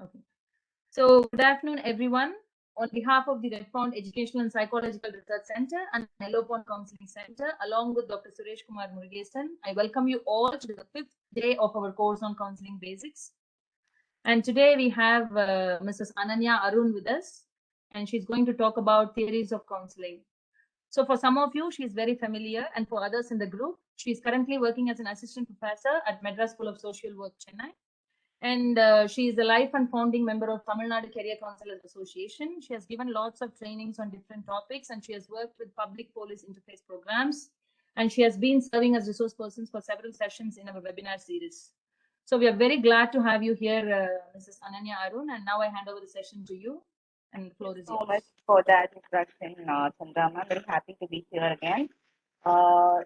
Okay. So, good afternoon, everyone. On behalf of the Red Pond Educational and Psychological Research Center and Yellow Pond Counseling Center, along with Dr. Suresh Kumar Murugesan, I welcome you all to the fifth day of our course on counseling basics. And today we have Mrs. Ananya Arun with us, and she's going to talk about theories of counseling. So, for some of you, she is very familiar, and for others in the group, she is currently working as an assistant professor at Madras School of Social Work, Chennai. And she is a life and founding member of Tamil Nadu Career Counselors Association. She has given lots of trainings on different topics, and she has worked with public police interface programs. And she has been serving as resource persons for several sessions in our webinar series. So we are very glad to have you here, Mrs. Ananya Arun. And now I hand over the session to you, and the floor is yours. So much for that introduction, Chandra. I'm very happy to be here again. I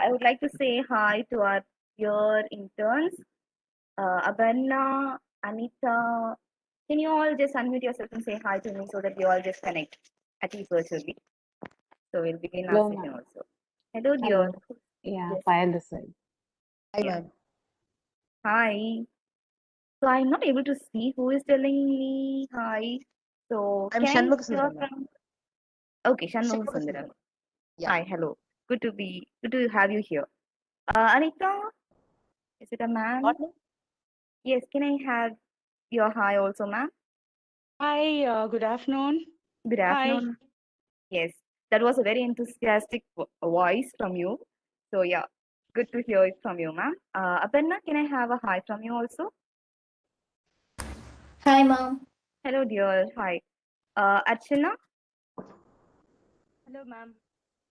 would like to say hi to our dear interns, Abanna, Anita. Can you all just unmute yourself and say hi to me so that we all just connect at least virtually? So we'll begin our Hello, session ma'am. also. Hello, dear. Hello. Yeah, Yes. fire this side. Hi, Yeah. ma'am. Hi. So I'm not able to see who is telling me hi. So I'm can I Shanmugha hear Sundaram, ma'am. from? Okay, Shanmugha Shanmugha Sundaram. Sundaram. Yeah. Hi, hello. Good to have you here. Anita, is it a man? What, ma'am? Yes, can I have your hi also, ma'am? Hi, good afternoon. Good Hi. afternoon. Yes, that was a very enthusiastic voice from you. So yeah, good to hear it from you, ma'am. Aparna, can I have a hi from you also? Hi, ma'am. Hello, dear. Hi. Archana? Hello, ma'am.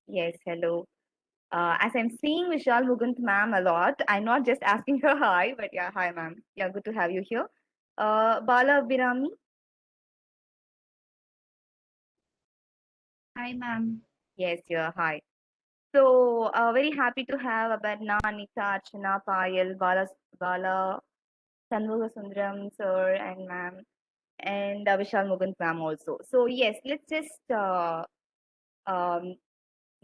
Yes, hello. As I'm seeing Vishal Mugant ma'am a lot, I'm not just asking her hi, but yeah, hi, ma'am. Yeah, good to have you here. Bala Birami? Hi, ma'am. Yes, yeah, hi. So, very happy to have Aparna, Anita, Archana, Payal, Bala, Shanmuga Sundaram, sir, and ma'am, and Vishal Mugant ma'am also. So, yes, let's just um,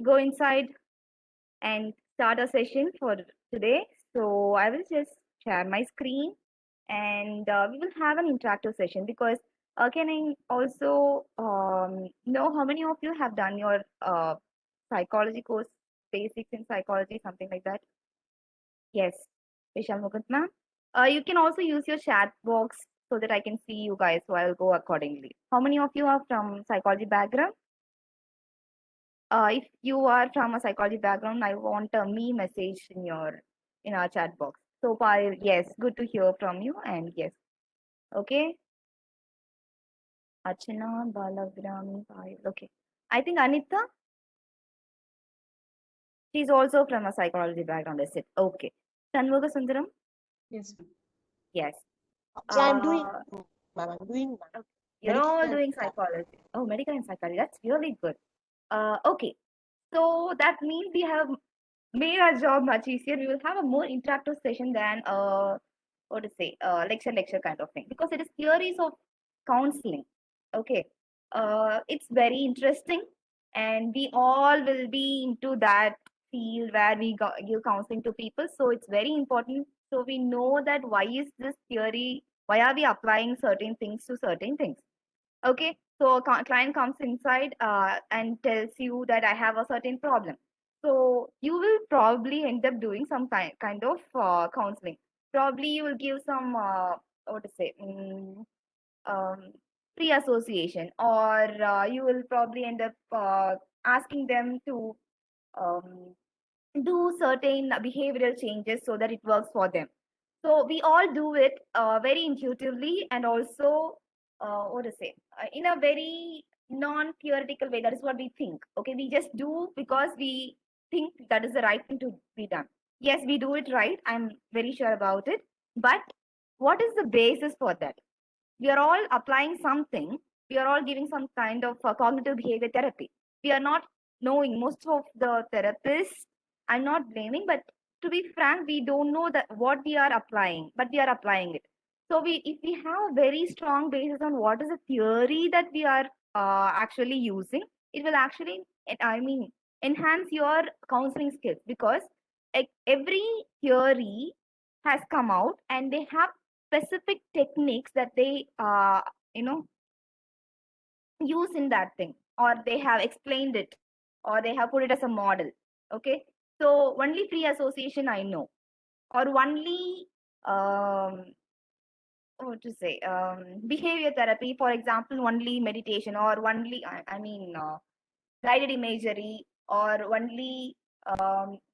go inside and start a session for today. So, I will just share my screen and we will have an interactive session because can I also know how many of you have done your psychology course, basics in psychology, something like that? Yes, Vishal Mukund ma'am. You can also use your chat box so that I can see you guys, so I'll go accordingly. How many of you are from psychology background? If you are from a psychology background, I want a me message in our chat box. So far, yes, good to hear from you, and yes, okay. Archana, Balagrami, okay. I think Anita, she's also from a psychology background, is it? Okay. Shanmuga Sundaram? Yes. Yes. Yeah, I'm doing, Uh, ma'am. I'm doing you're medical all and doing psych. psychology. Oh, medical and psychology. That's really good. Okay. So that means we have made our job much easier. We will have a more interactive session than what to say, lecture kind of thing because it is theories of counseling. Okay. It's very interesting, and we all will be into that field where we give counseling to people. So it's very important. So we know that why is this theory? Why are we applying certain things to certain things? Okay, so a client comes inside and tells you that I have a certain problem. So you will probably end up doing some kind of counseling. Probably you will give some what to say um, pre-association, or you will probably end up asking them to um, do certain behavioral changes so that it works for them. So we all do it very intuitively and also what to say in a very non-theoretical way. That is what we think. Okay, we just do because we think that is the right thing to be done. Yes, we do it right. I'm very sure about it. But what is the basis for that? We are all applying something. We are all giving some kind of cognitive behavior therapy. We are not knowing. Most of the therapists, I'm not blaming, but to be frank, we don't know that what we are applying, but we are applying it. So if we have a very strong basis on what is the theory that we are actually using, it will actually, I mean, enhance your counseling skills because every theory has come out and they have specific techniques that they you know use in that thing, or they have explained it, or they have put it as a model. Okay, so only free association I know, or only what to say, behavior therapy, for example, only meditation, or only I mean guided imagery, or only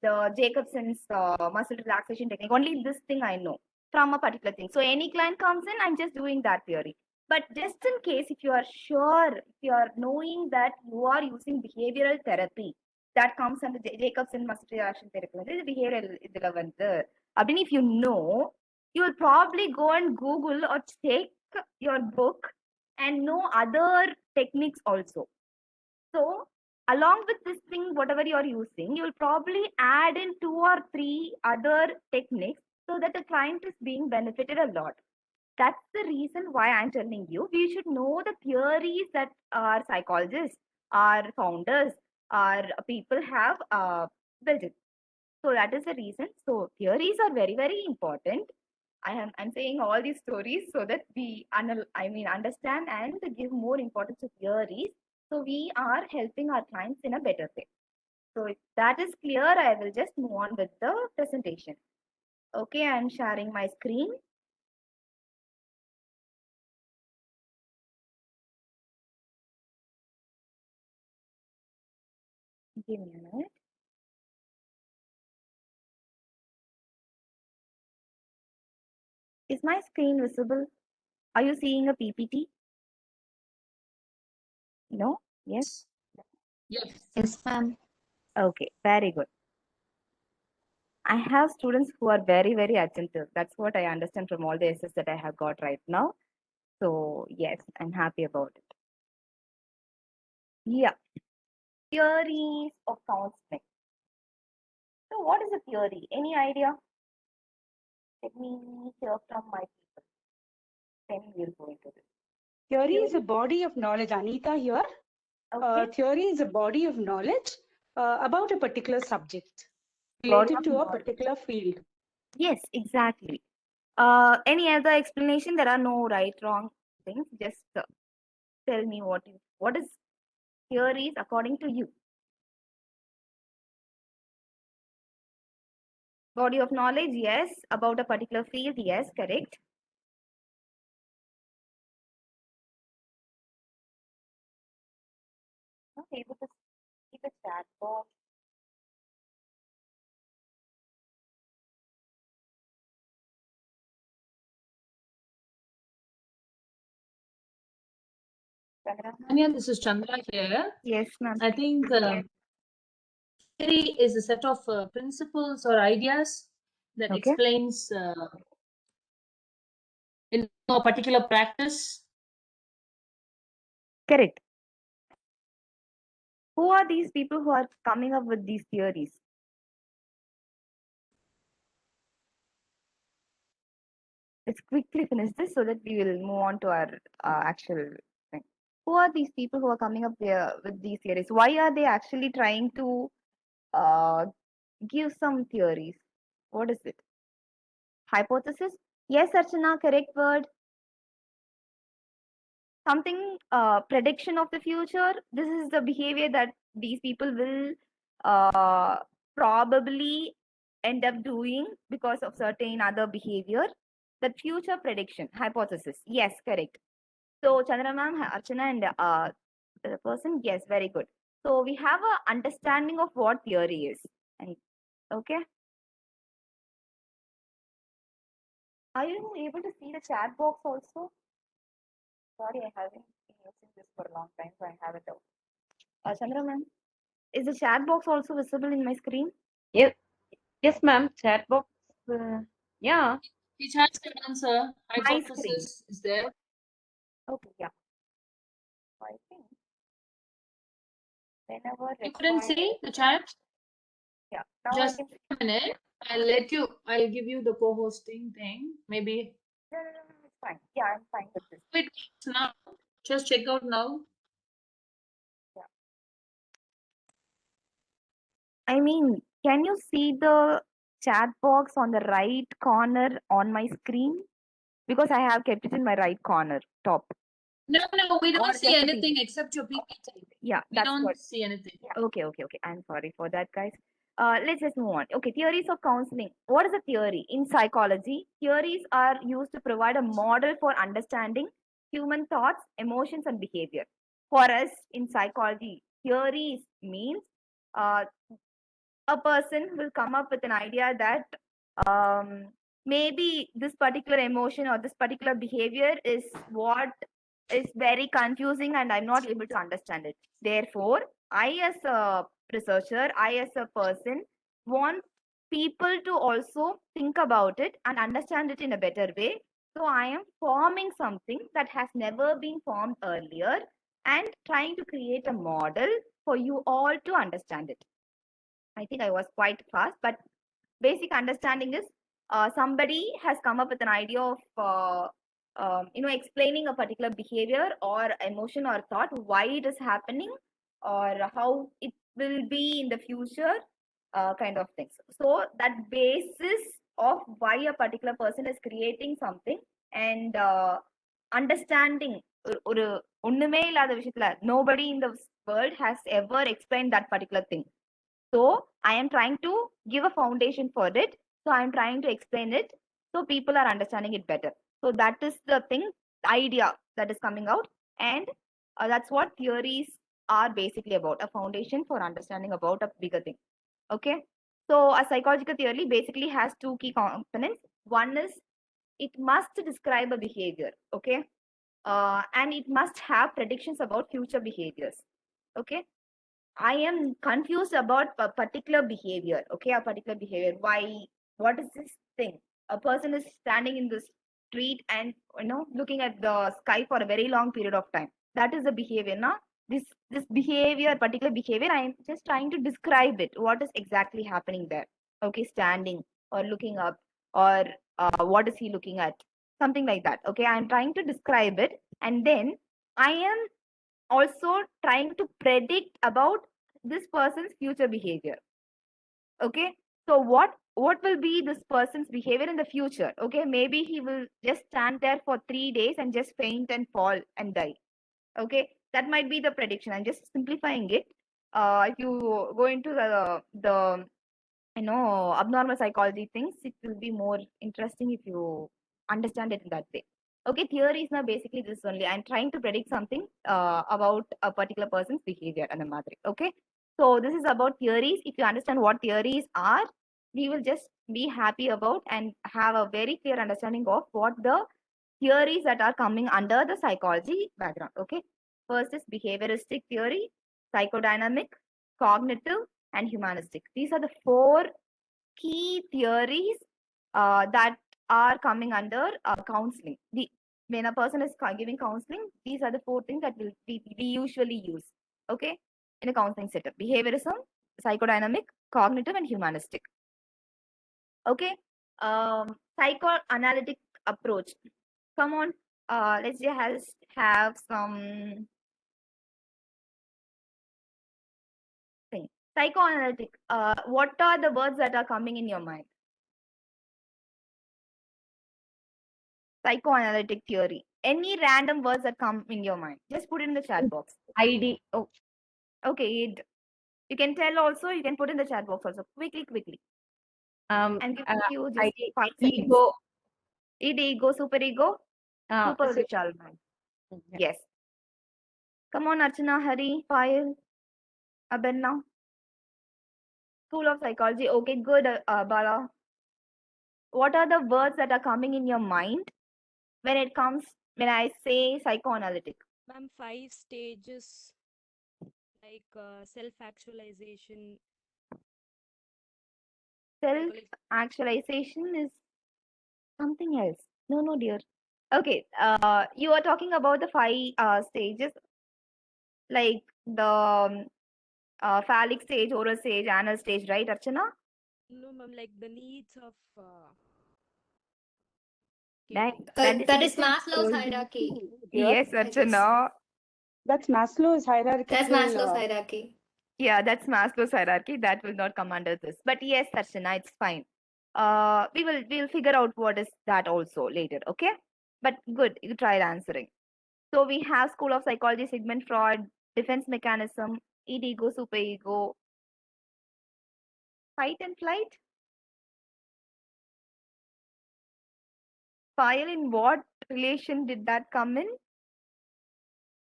the Jacobson's muscle relaxation technique. Only this thing I know from a particular thing. So any client comes in, I'm just doing that theory. But just in case, if you are sure, if you are knowing that you are using behavioral therapy, that comes under Jacobson muscle relaxation therapy. This is behavioral இதுல வந்து அப்படின்னு if you know, you will probably go and Google or take your book and know other techniques also. So along with this thing, whatever you are using, you will probably add in 2 or 3 other techniques so that the client is being benefited a lot. That's the reason why I'm telling you we should know the theories that our psychologists, our founders, our people have built it. So that is the reason. So theories are very, very important. I'm saying all these stories so that we understand and give more importance to theories. So we are helping our clients in a better way. So if that is clear, I will just move on with the presentation. Okay, I'm sharing my screen. Give me a minute. Is my screen visible? Are you seeing a PPT? No? Yes? Yes. Yes, ma'am. Okay, very good. I have students who are very, very attentive. That's what I understand from all the essays that I have got right now. So, yes, I'm happy about it. Yeah. Theories of counseling. So, what is a theory? Any idea? Let me hear from my people. Then we'll go into this. Theory is a body of knowledge. Anita here. Okay. Theory is a body of knowledge about a particular subject Body related of to a knowledge. particular field. Yes, exactly. Any other explanation? There are no right, wrong things. Just tell me what is theories according to you. Body of knowledge, yes. About a particular field, yes, correct. Not able to see the chat box. Chandra? Anya, this is Chandra here. Yes, ma'am. I think theory is a set of principles or ideas that Okay. explains in a particular practice. Correct. Who are these people who are coming up with these theories? Let's quickly finish this so that we will move on to our actual thing. Who are these people who are coming up there with these theories? Why are they actually trying to give some theories? What is it? Hypothesis? Yes, Archana, correct word. Something prediction of the future. This is the behavior that these people will probably end up doing because of certain other behavior. That future prediction hypothesis. Yes, correct. So Chandra ma'am, Archana, and the person. Yes, very good. So we have a understanding of what theory is. And okay. Are you able to see the chat box also? Sorry, I haven't been using this for a long time, so I have it out. Chandra ma'am, is the chat box also visible in my screen? Yes, yes, ma'am. Chat box. Yeah. It has an answer. My screen. Hypothesis is there. Okay, yeah. So I think whenever You couldn't required, see the chat? yeah. Now Just I can. a minute. I'll give you the co-hosting thing. Maybe No, it's fine. Yeah, I'm fine with this. it works now. Just check out now. I mean, can you see the chat box on the right corner on my screen? because I have kept it in my right corner, top. No, we Or don't see just a anything except your PPT. Yeah, We that's don't what. see anything. Okay. I'm sorry for that, guys. Let's just move on. Okay, theories of counseling. What is a theory? In psychology, theories are used to provide a model for understanding human thoughts, emotions, and behavior. For us in psychology, theories means uh, a person will come up with an idea that maybe this particular emotion or this particular behavior is what is very confusing and I'm not able to understand it. Therefore, I as a researcher, I as a person want people to also think about it and understand it in a better way. So I am forming something that has never been formed earlier and trying to create a model for you all to understand it. I think I was quite fast, but basic understanding is somebody has come up with an idea of explaining a particular behavior or emotion or thought, why it is happening or how it will be in the future, kind of things. So that basis of why a particular person is creating something and understanding ஒரு ஒண்ணுமே இல்லாத விஷயத்துல nobody in the world has ever explained that particular thing. So I am trying to give a foundation for it. So I am trying to explain it so people are understanding it better. So that is the thing, idea that is coming out, and that's what theories are basically about, a foundation for understanding about a bigger thing. Okay. So a psychological theory basically has two key components. One is it must describe a behavior. Okay. And it must have predictions about future behaviors. Okay. I am confused about a particular behavior. Okay, a particular behavior. Why? What is this thing? A person is standing in the street and looking at the sky for a very long period of time. That is the behavior. Now, this behavior, particular behavior, I am just trying to describe it. What is exactly happening there? Okay, standing or looking up, or what is he looking at? Something like that. Okay, I am trying to describe it, and then I am also trying to predict about this person's future behavior. Okay, so what will be this person's behavior in the future? Okay, maybe he will just stand there for 3 days and just faint and fall and die. Okay, that might be the prediction. I'm just simplifying it. If you go into the abnormal psychology things, it will be more interesting if you understand it in that way. Okay, theory is now basically this only. I'm trying to predict something about a particular person's behavior and the matter. Okay, so this is about theories. If you understand what theories are, we will just be happy about and have a very clear understanding of what the theories that are coming under the psychology background. Okay, first is behavioristic theory, psychodynamic, cognitive, and humanistic. These are the four key theories that are coming under counseling. When a person is giving counseling, these are the four things that we usually use. Okay, in a counseling setup: behaviorism, psychodynamic, cognitive, and humanistic. Okay, psychoanalytic approach. Come on, let's just have some thing. Psychoanalytic. What are the words that are coming in your mind? Psychoanalytic theory. Any random words that come in your mind, just put it in the chat box. ID. Oh, Okay, you can tell also. You can put in the chat box also. Quickly. I'm giving you just ID, 5 seconds. ego. Ego, super ego, super so- Vishal man. yeah. Yes. Come on, Archana, Hari, Payal, Abenna. School of Psychology. Okay, good, Bala. What are the words that are coming in your mind when I say psychoanalytic? Ma'am, 5 stages like self-actualization. Self-actualization is something else. No, dear. Okay, you are talking about the 5 stages, like the phallic stage, oral stage, anal stage, right, Archana? No, ma'am, like the needs of That, That is it. Maslow's hierarchy. Yes, Archana. That's Maslow's hierarchical. That's Maslow's hierarchy. Yeah, that's Maslow's hierarchy. That will not come under this. But yes, Archana, it's fine. We'll figure out what is that also later. Okay. but good, you tried answering. So we have School of Psychology, Sigmund Freud, defense mechanism, id ego, superego, fight and flight. File, in what relation did that come in?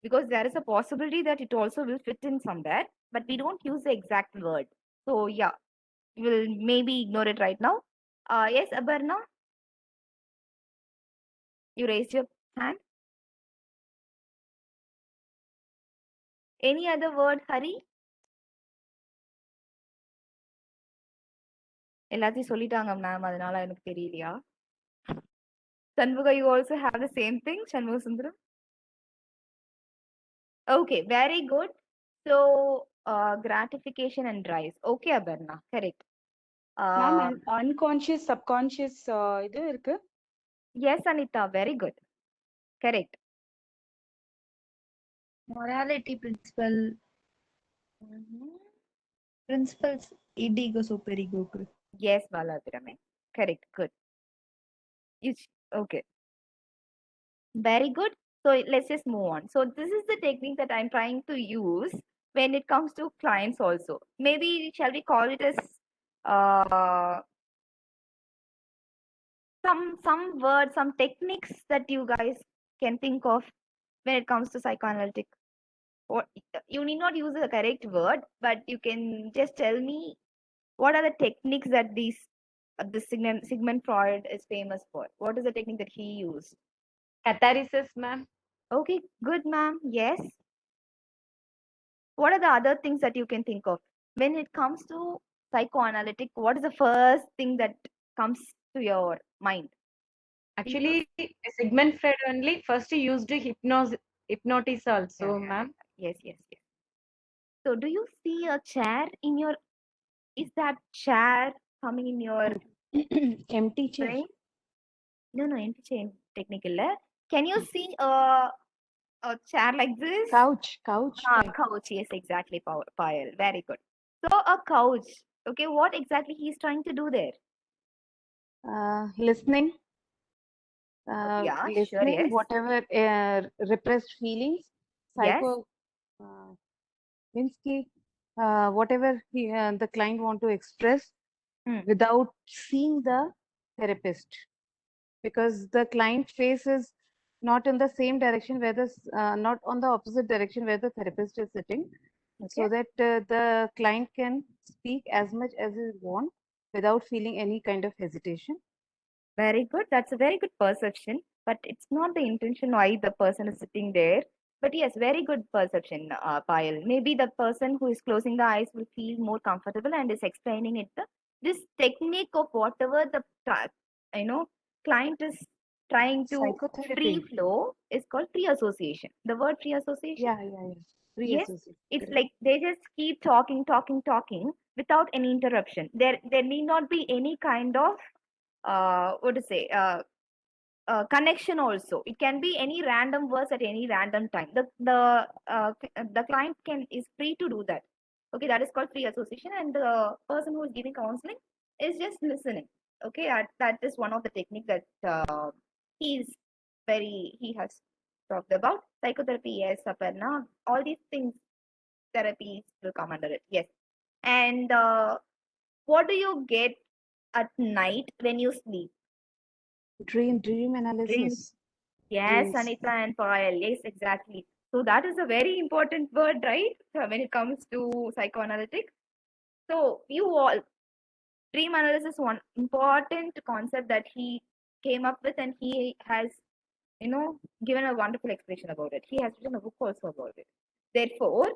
Because there is a possibility that it also will fit in somewhere, but we don't use the exact word. So yeah, we'll maybe ignore it right now. Yes, Abarna, you raised your hand. Any other word, Hari? எல்லாத்தையும் சொல்லிட்டாங்க ma'am, அதனால எனக்கு தெரியலையா? Shanmuga, you also have the same thing, Shanmuga Sundaram? Okay, very good. So, gratification and drives. Okay, Abarna, correct. Ma'am, unconscious, subconscious இது இருக்கு. Yes, Anita, very good. Correct. Morality principle. Principles, id ego, superego. Yes, Baladurame. Correct, good. Okay. Very good. So let's just move on. So this is the technique that I'm trying to use when it comes to clients also. Maybe shall we call it as some words, some techniques that you guys can think of when it comes to psychoanalytic? Or you need not use the correct word, but you can just tell me what are the techniques that this Sigmund Freud is famous for. What is the technique that he used? Catharsis, ma'am. Okay, good, ma'am. Yes. What are the other things that you can think of? When it comes to psychoanalytic, what is the first thing that comes to your mind? Actually, Sigmund Freud only first used hypnosis also, ma'am. Yes. So do you see a chair in your, is that chair coming in your Empty chair. brain? No, empty chair technical. Can you see a chair like this? Couch. Couch, yes, exactly, Payal. Very good. So a couch, okay, what exactly he's trying to do there? Listening. Yeah, sure, Listening, yes. whatever repressed feelings. Yes. Means whatever the client want to express without seeing the therapist, because the client face is not in the same direction where not on the opposite direction where the therapist is sitting, so that the client can speak as much as he want without feeling any kind of hesitation. Very good. That's a very good perception, but it's not the intention why the person is sitting there. But yes, very good perception, Payal. Maybe the person who is closing the eyes will feel more comfortable and is explaining it. This technique of whatever the client is trying to free flow is called free association. The word free association. Yeah. Free yes, association. It's like they just keep talking without any interruption. There need not be any kind of connection also. It can be any random words at any random time. The client is free to do that. Okay, that is called free association, and the person who is giving counseling is just listening. Okay, that is one of the technique that he has talked about. Psychotherapy, yes, Aparna. All these things, therapies will come under it. Yes, and what do you get at night when you sleep? Dream analysis. Yes, Dreams. Anita and Payal. Yes, exactly. So that is a very important word, right? When it comes to psychoanalytic. So you all, dream analysis is one important concept that he came up with, and he has, given a wonderful explanation about it. He has written a book also about it. Therefore,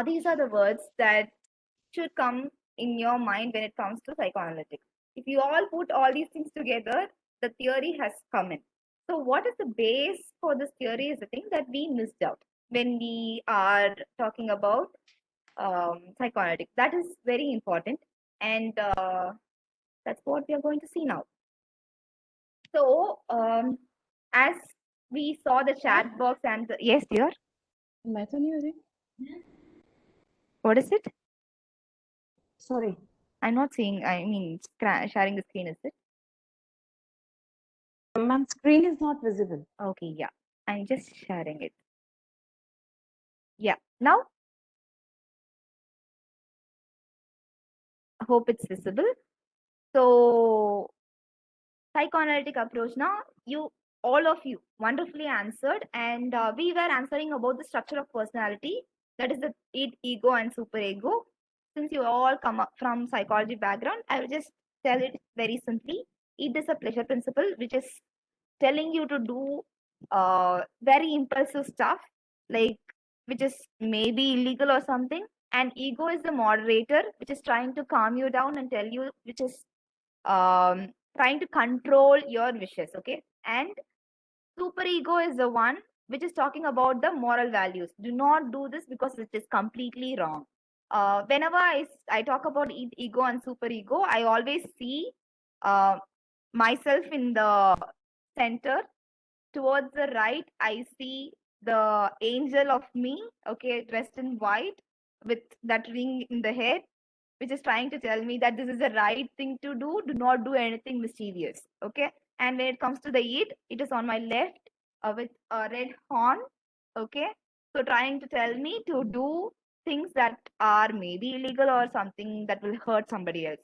these are the words that should come in your mind when it comes to psychoanalytic. If you all put all these things together, the theory has come in. So what is the base for this theory is the thing that we missed out when we are talking about psychoanalytic. That is very important, and that's what we are going to see now. So as we saw the chat box and yes, dear. What is it? Sorry. I'm not seeing, I mean, sharing the screen, is it? Ma'am, screen is not visible. Okay, yeah. I'm just sharing it. Yeah. Now, I hope it's visible. So, psychoanalytic approach now, you all of you wonderfully answered, and we were answering about the structure of personality, that is the ego and superego. Since you all come up from psychology background, I will just tell it very simply. It is a pleasure principle which is telling you to do very impulsive stuff, like which is maybe illegal or something, and ego is the moderator which is trying to calm you down and tell you, which is trying to control your wishes. Okay, and superego is the one which is talking about the moral values. Do not do this because it is completely wrong. Whenever I talk about ego and superego, I always see myself in the center. Towards the right, I see the angel of me, okay, dressed in white with that ring in the head, which is trying to tell me that this is the right thing to do. Do not do anything mischievous, okay? And when it comes to the it is on my left with a red horn, okay? So trying to tell me to do things that are maybe illegal or something that will hurt somebody else.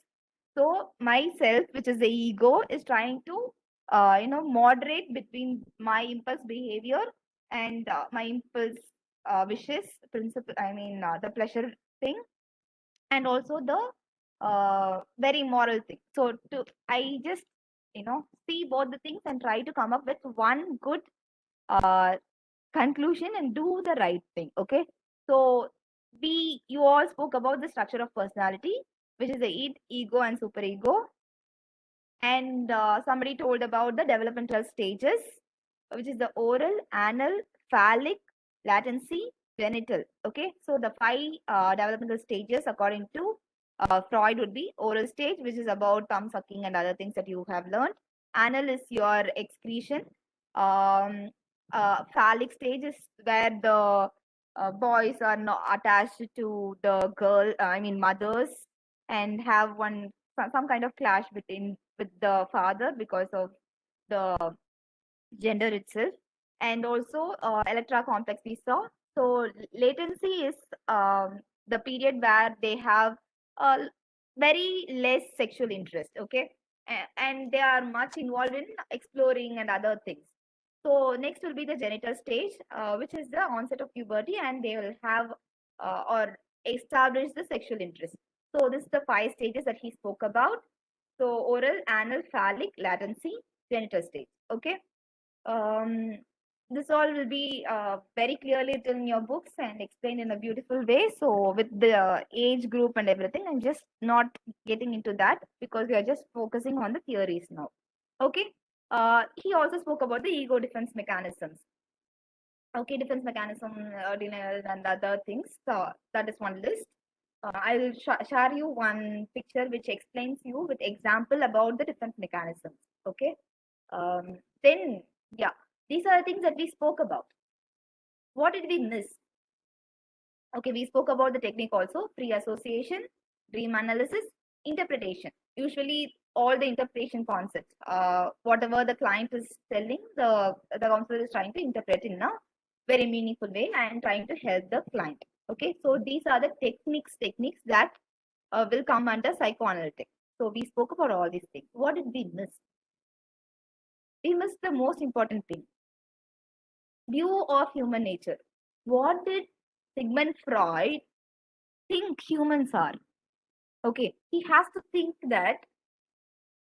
So myself, which is the ego, is trying to moderate between my impulse behavior and my impulse wishes principle, the pleasure thing, and also the very moral thing. So I just see both the things and try to come up with one good conclusion and do the right thing. Okay, so you all spoke about the structure of personality, which is the ego and superego, and somebody told about the developmental stages, which is the oral, anal, phallic, latency, genital. Okay, so the 5 developmental stages according to Freud would be: oral stage, which is about thumb sucking and other things that you have learned. Anal is your excretion. Phallic stage is where the boys are not attached to the mothers, and have some kind of clash with the father because of the gender itself. And also electra complex we saw. So latency is the period where they have very less sexual interest, okay, and they are much involved in exploring and other things. So next will be the genital stage, which is the onset of puberty, and they will have or establish the sexual interest. So this is the 5 stages that he spoke about. So oral, anal, phallic, latency, genital stage. Okay. This all will be very clearly written in your books and explained in a beautiful way. So with the age group and everything, I'm just not getting into that because we are just focusing on the theories now. Okay. He also spoke about the ego defense mechanisms. Okay, defense mechanism, denial, and other things. So that is one list. I'll share you one picture which explains you with example about the defense mechanisms. Okay. Then, yeah, these are the things that we spoke about. What did we miss? Okay, we spoke about the technique also: pre-association, dream analysis, interpretation. Usually, all the interpretation concepts, whatever the client is telling, the counselor is trying to interpret in a very meaningful way and trying to help the client. Okay, so these are the techniques that will come under psychoanalytic. So we spoke about all these things. What did we miss? We missed the most important thing: view of human nature. What did Sigmund Freud think humans are? Okay, he has to think that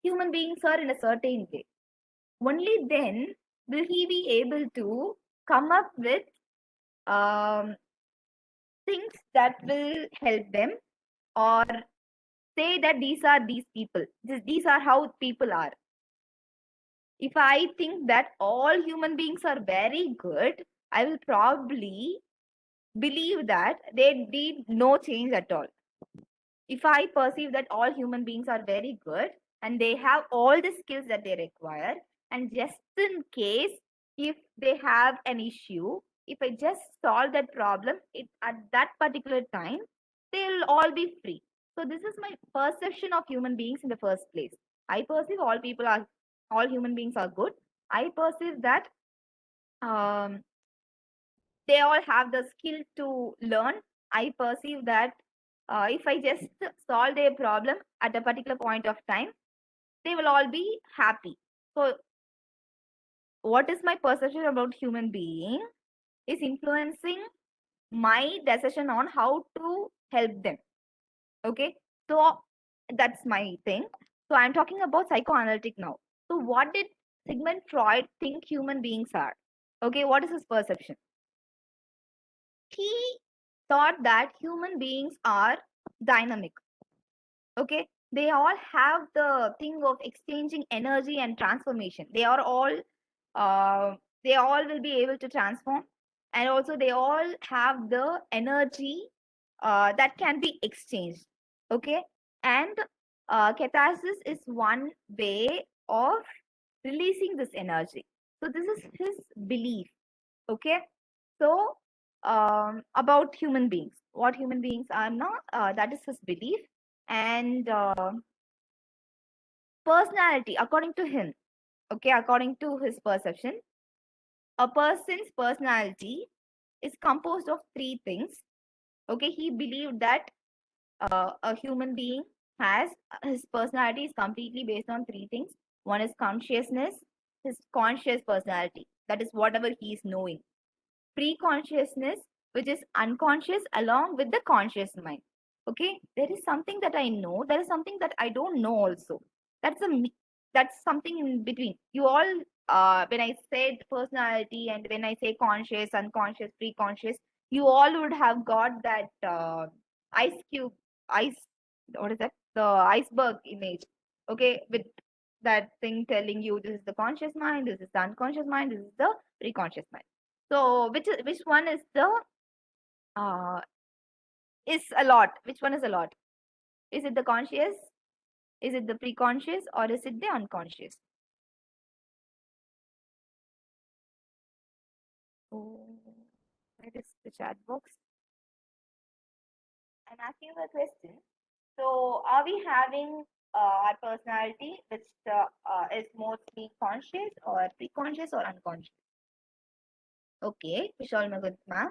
human beings are in a certain way. Only then will he be able to come up with things that will help them, or say that these are these people. These are how people are. If I think that all human beings are very good, I will probably believe that they need no change at all. If I perceive that all human beings are very good and they have all the skills that they require, and just in case if they have an issue, if I just solve that problem at that particular time, they'll all be free. So this is my perception of human beings in the first place. I perceive all human beings are good. I perceive that um, they all have the skill to learn. I perceive that if I just solve their problem at a particular point of time, they will all be happy. So, what is my perception about human being is influencing my decision on how to help them. Okay, so that's my thing. So, I'm talking about psychoanalytic now. So, what did Sigmund Freud think human beings are? Okay, what is his perception? He thought that human beings are dynamic. Okay, they all have the thing of exchanging energy and transformation. They all will be able to transform, and also they all have the energy that can be exchanged. Okay, and catharsis is one way of releasing this energy. So this is his belief. Okay, so about human beings, what human beings are not, that is his belief. And personality, according to him, okay, according to his perception, a person's personality is composed of three things. Okay, he believed that a human being has his personality is completely based on three things. One is consciousness, his conscious personality, that is whatever he is knowing. Pre-consciousness, which is unconscious along with the conscious mind. Okay, there is something that I know, there is something that I don't know also. That's something in between. You all, when I said personality and when I say conscious, unconscious, pre-conscious, you all would have got that ice cube, ice, what is that? The iceberg image. Okay, with that thing telling you this is the conscious mind, this is the unconscious mind, this is the pre-conscious mind. So which one is the is a lot? Which one is a lot? Is it the conscious? Is it the pre-conscious, or is it the unconscious? Oh, where is the chat box? I'm asking you a question. So are we having our personality which is mostly conscious or pre-conscious or unconscious? Okay, Vishal Magutma,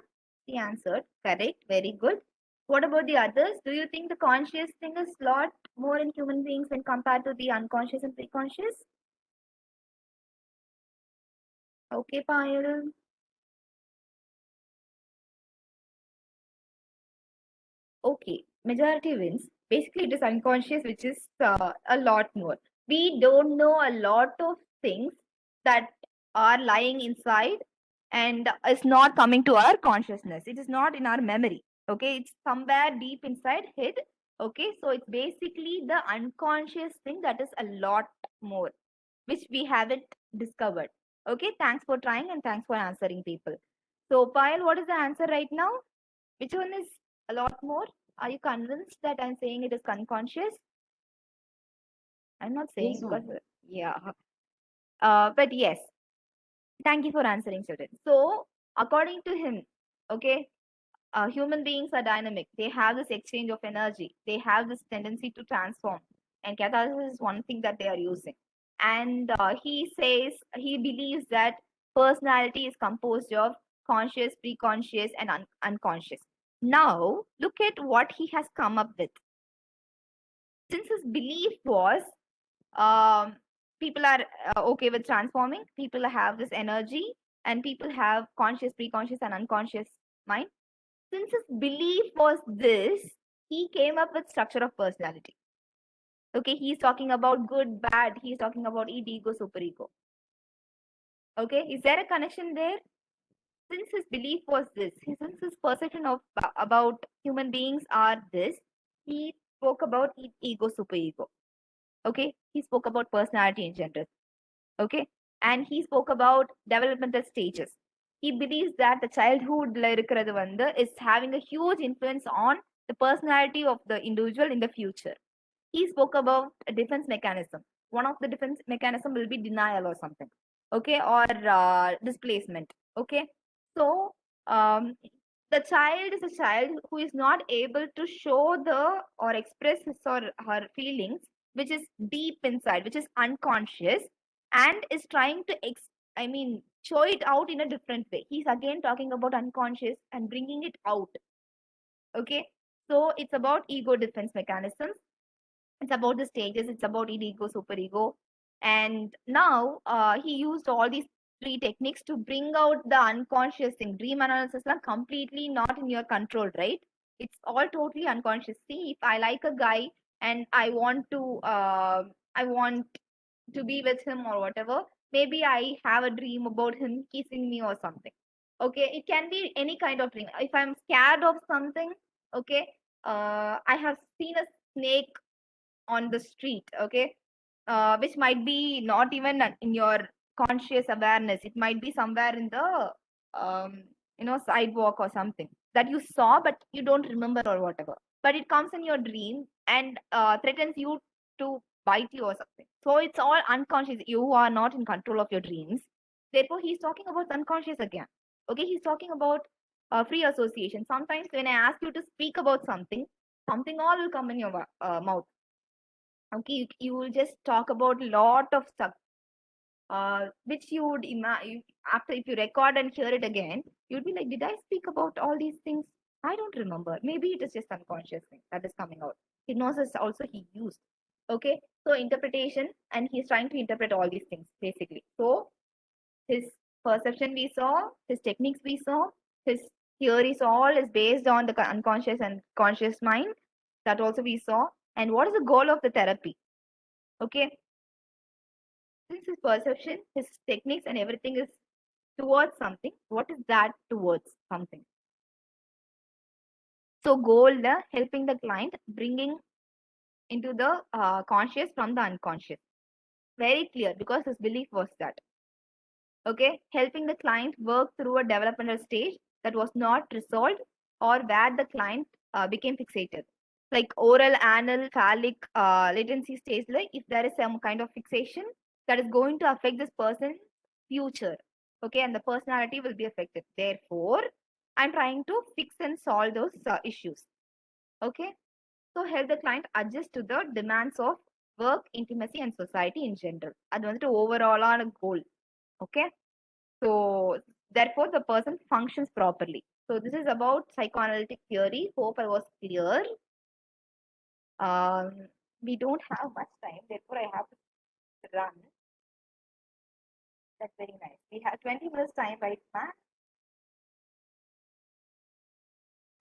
he answered correct, very good. What about the others? Do you think the conscious thing is a lot more in human beings when compared to the unconscious and pre-conscious? Okay, Payal. Okay, majority wins. Basically, it is unconscious, which is a lot more. We don't know a lot of things that are lying inside and is not coming to our consciousness. It is not in our memory. Okay, it's somewhere deep inside head. Okay, so it's basically the unconscious thing that is a lot more, which we haven't discovered. Okay, thanks for trying and thanks for answering, people. So, Payal, what is the answer right now? Which one is a lot more? Are you convinced that I'm saying it is unconscious? I'm not saying Yes, because, ma'am. yeah. But yes, thank you for answering, children. So, according to him, okay, human beings are dynamic. They have this exchange of energy. They have this tendency to transform. And catharsis is one thing that they are using. And he says, he believes that personality is composed of conscious, pre-conscious, and unconscious. Now, look at what he has come up with. Since his belief was people are okay with transforming, people have this energy, and people have conscious, pre-conscious, and unconscious mind. Since his belief was this, he came up with structure of personality. Okay, he's talking about good, bad. He's talking about ego, superego. Okay, is there a connection there? Since his belief was this, since his perception of about human beings are this, he spoke about ego, superego. Okay, he spoke about personality in general. Okay, and he spoke about developmental stages. He believes that the childhood is having a huge influence on the personality of the individual in the future. He spoke about a defense mechanism. One of the defense mechanism will be denial or something, okay, or displacement. Okay, so the child is a child who is not able to show the or express his or her feelings, which is deep inside, which is unconscious. and is trying to show it out in a different way. He's again talking about unconscious and bringing it out. Okay, so it's about ego defense mechanisms. It's about the stages. It's about ego, superego, and now he used all these three techniques to bring out the unconscious thing. Dream analysis are completely not in your control, right? It's all totally unconscious. See, if I like a guy and I want to be with him or whatever, maybe I have a dream about him kissing me or something. Okay, it can be any kind of dream. If I'm scared of something, okay, I have seen a snake on the street, okay, which might be not even in your conscious awareness. It might be somewhere in the sidewalk or something that you saw, but you don't remember or whatever. But it comes in your dream and threatens you to bite you or something. So it's all unconscious. You are not in control of your dreams. Therefore, he's talking about unconscious again. Okay, he's talking about free association. Sometimes when I ask you to speak about something, something all will come in your mouth. Okay, you will just talk about lot of stuff, which you would imagine after, if you record and hear it again, you'd be like, did I speak about all these things? I don't remember. Maybe it is just unconscious thing that is coming out. Hypnosis also he used. Okay, so interpretation, and he's trying to interpret all these things basically. So his perception we saw, his techniques we saw, his theories all is based on the unconscious and conscious mind. That also we saw. And what is the goal of the therapy? Okay, since his perception, his techniques, and everything is towards something, what is that towards something? So, goal, helping the client, bringing into the conscious from the unconscious. Very clear, because his belief was that. Okay, helping the client work through a developmental stage that was not resolved, or where the client became fixated, like oral, anal, phallic latency stage. Like if there is some kind of fixation that is going to affect this person's future, okay, and the personality will be affected. Therefore, I'm trying to fix and solve those issues. Okay, so help the client adjust to the demands of work, intimacy, and society in general. அது வந்துட்டு overall goal. Okay, so therefore the person functions properly. So this is about psychoanalytic theory. Hope I was clear. We don't have much time, therefore I have to run. That's very nice. We have 20 minutes time, right, ma'am?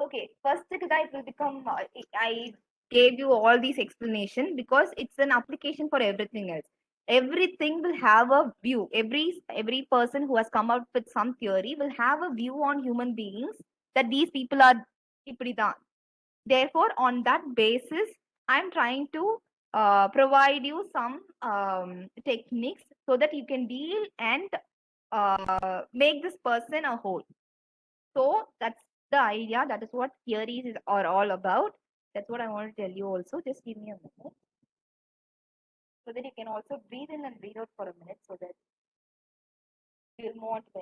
Okay, first guys will become I gave you all these explanation because it's an application for everything else. Everything will have a view. Every person who has come up with some theory will have a view on human beings, that these people are ipdidan. Therefore, on that basis, I'm trying to provide you some techniques so that you can deal and make this person a whole. So that's the idea. That is what theories are all about. That's what I want to tell you also. Just give me a minute, so that you can also breathe in and breathe out for a minute, so that you'll move on to the.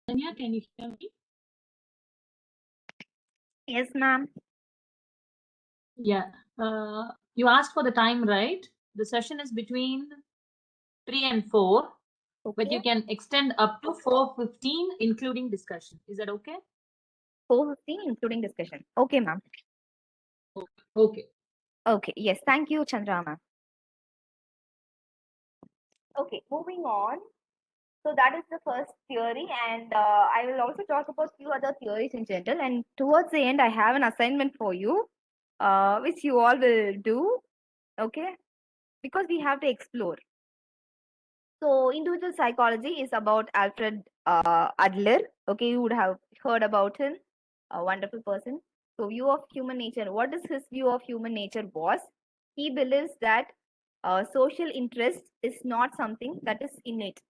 Tanya, can you hear me? Yes, ma'am. Yeah. You asked for the time, right? The session is between 3 and 4, but you can extend up to 4:15, including discussion. Is that okay? 4:15 including discussion. Okay, ma'am. Okay. Okay. Yes. Thank you, Chandra, ma'am. Okay. Moving on. So that is the first theory, and I will also talk about few other theories in general. And towards the end, I have an assignment for you, which you all will do. Okay, because we have to explore. So individual psychology is about Alfred Adler. Okay, you would have heard about him, a wonderful person. So view of human nature. What is his view of human nature was? He believes that social interest is not something that is innate.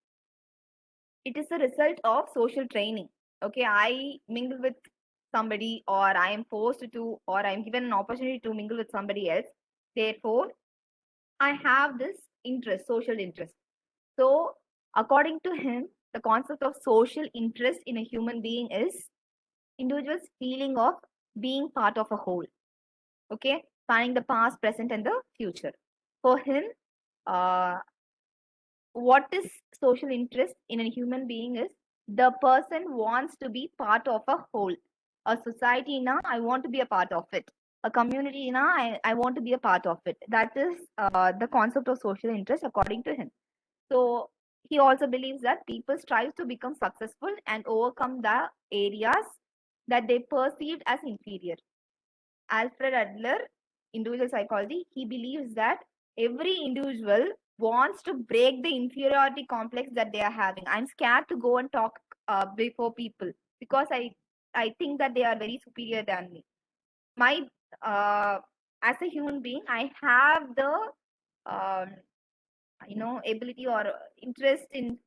It is a result of social training. Okay, I mingle with somebody, or I am forced to, or I'm given an opportunity to mingle with somebody else. Therefore, I have this interest, social interest. So, according to him, the concept of social interest in a human being is individual's feeling of being part of a whole. Okay, spanning the past, present, and the future. For him, what is social interest in a human being is the person wants to be part of a whole. A society na, I want to be a part of it. A community na, I want to be a part of it. That is the concept of social interest according to him. So he also believes that people strive to become successful and overcome the areas that they perceived as inferior. Alfred Adler, individual psychology, he believes that every individual wants to break the inferiority complex that they are having. I'm scared to go and talk before people because I think that they are very superior than me. My as a human being, I have the um, ability or interest in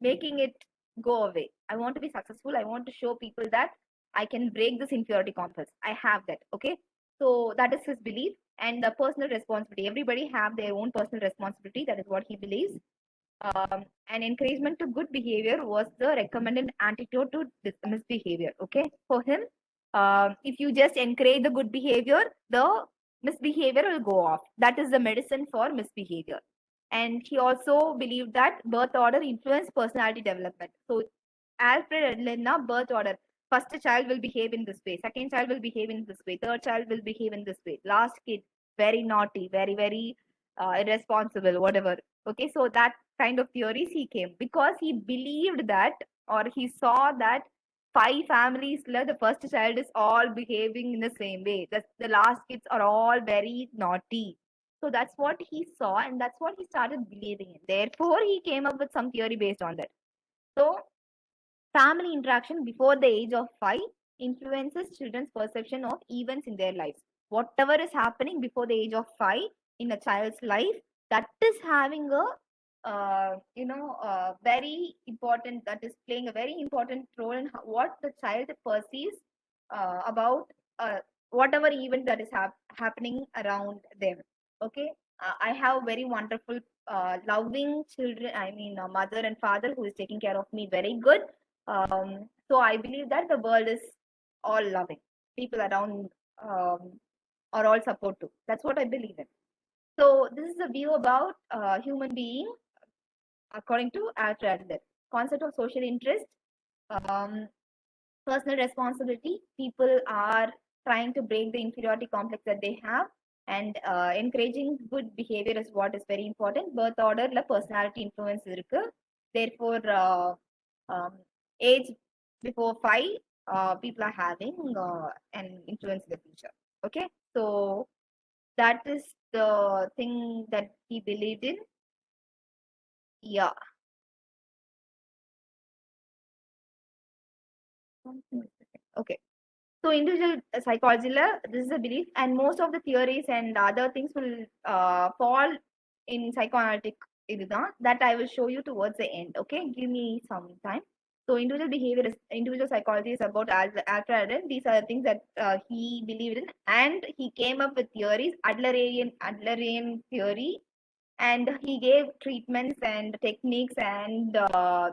making it go away. I want to be successful. I want to show people that I can break this inferiority complex. I have that. Okay, so that is his belief. And the personal responsibility, everybody have their own personal responsibility. That is what he believes. And encouragement to good behavior was the recommended antidote to misbehavior. Okay, for him, if you just encourage the good behavior, the misbehavior will go off. That is the medicine for misbehavior. And he also believed that birth order influenced personality development. So Alfred Adler, birth order. First child will behave in this way. Second child will behave in this way. Third child will behave in this way. Last kid, very naughty, very irresponsible, whatever. Okay, so that kind of theories he came because he believed that, or he saw that 5 families, the first child is all behaving in the same way. The last kids are all very naughty. So that's what he saw, and that's what he started believing in. Therefore, he came up with some theory based on that. So, family interaction before the age of 5 influences children's perception of events in their lives. Whatever is happening before the age of 5 in a child's life, that is having a very important, that is playing a very important role in what the child perceives about whatever event that is happening around them. Okay, I have very wonderful loving children, I mean a mother and father who is taking care of me very good. So I believe that the world is all loving. People around are all supportive. That's what I believe in. So this is a view about human being according to Alfred Adler. Concept of social interest, personal responsibility. People are trying to break the inferiority complex that they have, and encouraging good behavior is what is very important. Birth order, personality influence irukku. Therefore, age before 5, people are having an influence in the future. Okay, so that is the thing that he believed in. Yeah. Okay. So individual psychology, this is a belief, and most of the theories and other things will fall in psychoanalytic that I will show you towards the end. Okay, give me some time. So individual psychology is about Alfred Adler. These are the things that he believed in, and he came up with theories, Adlerian theory, and he gave treatments and techniques and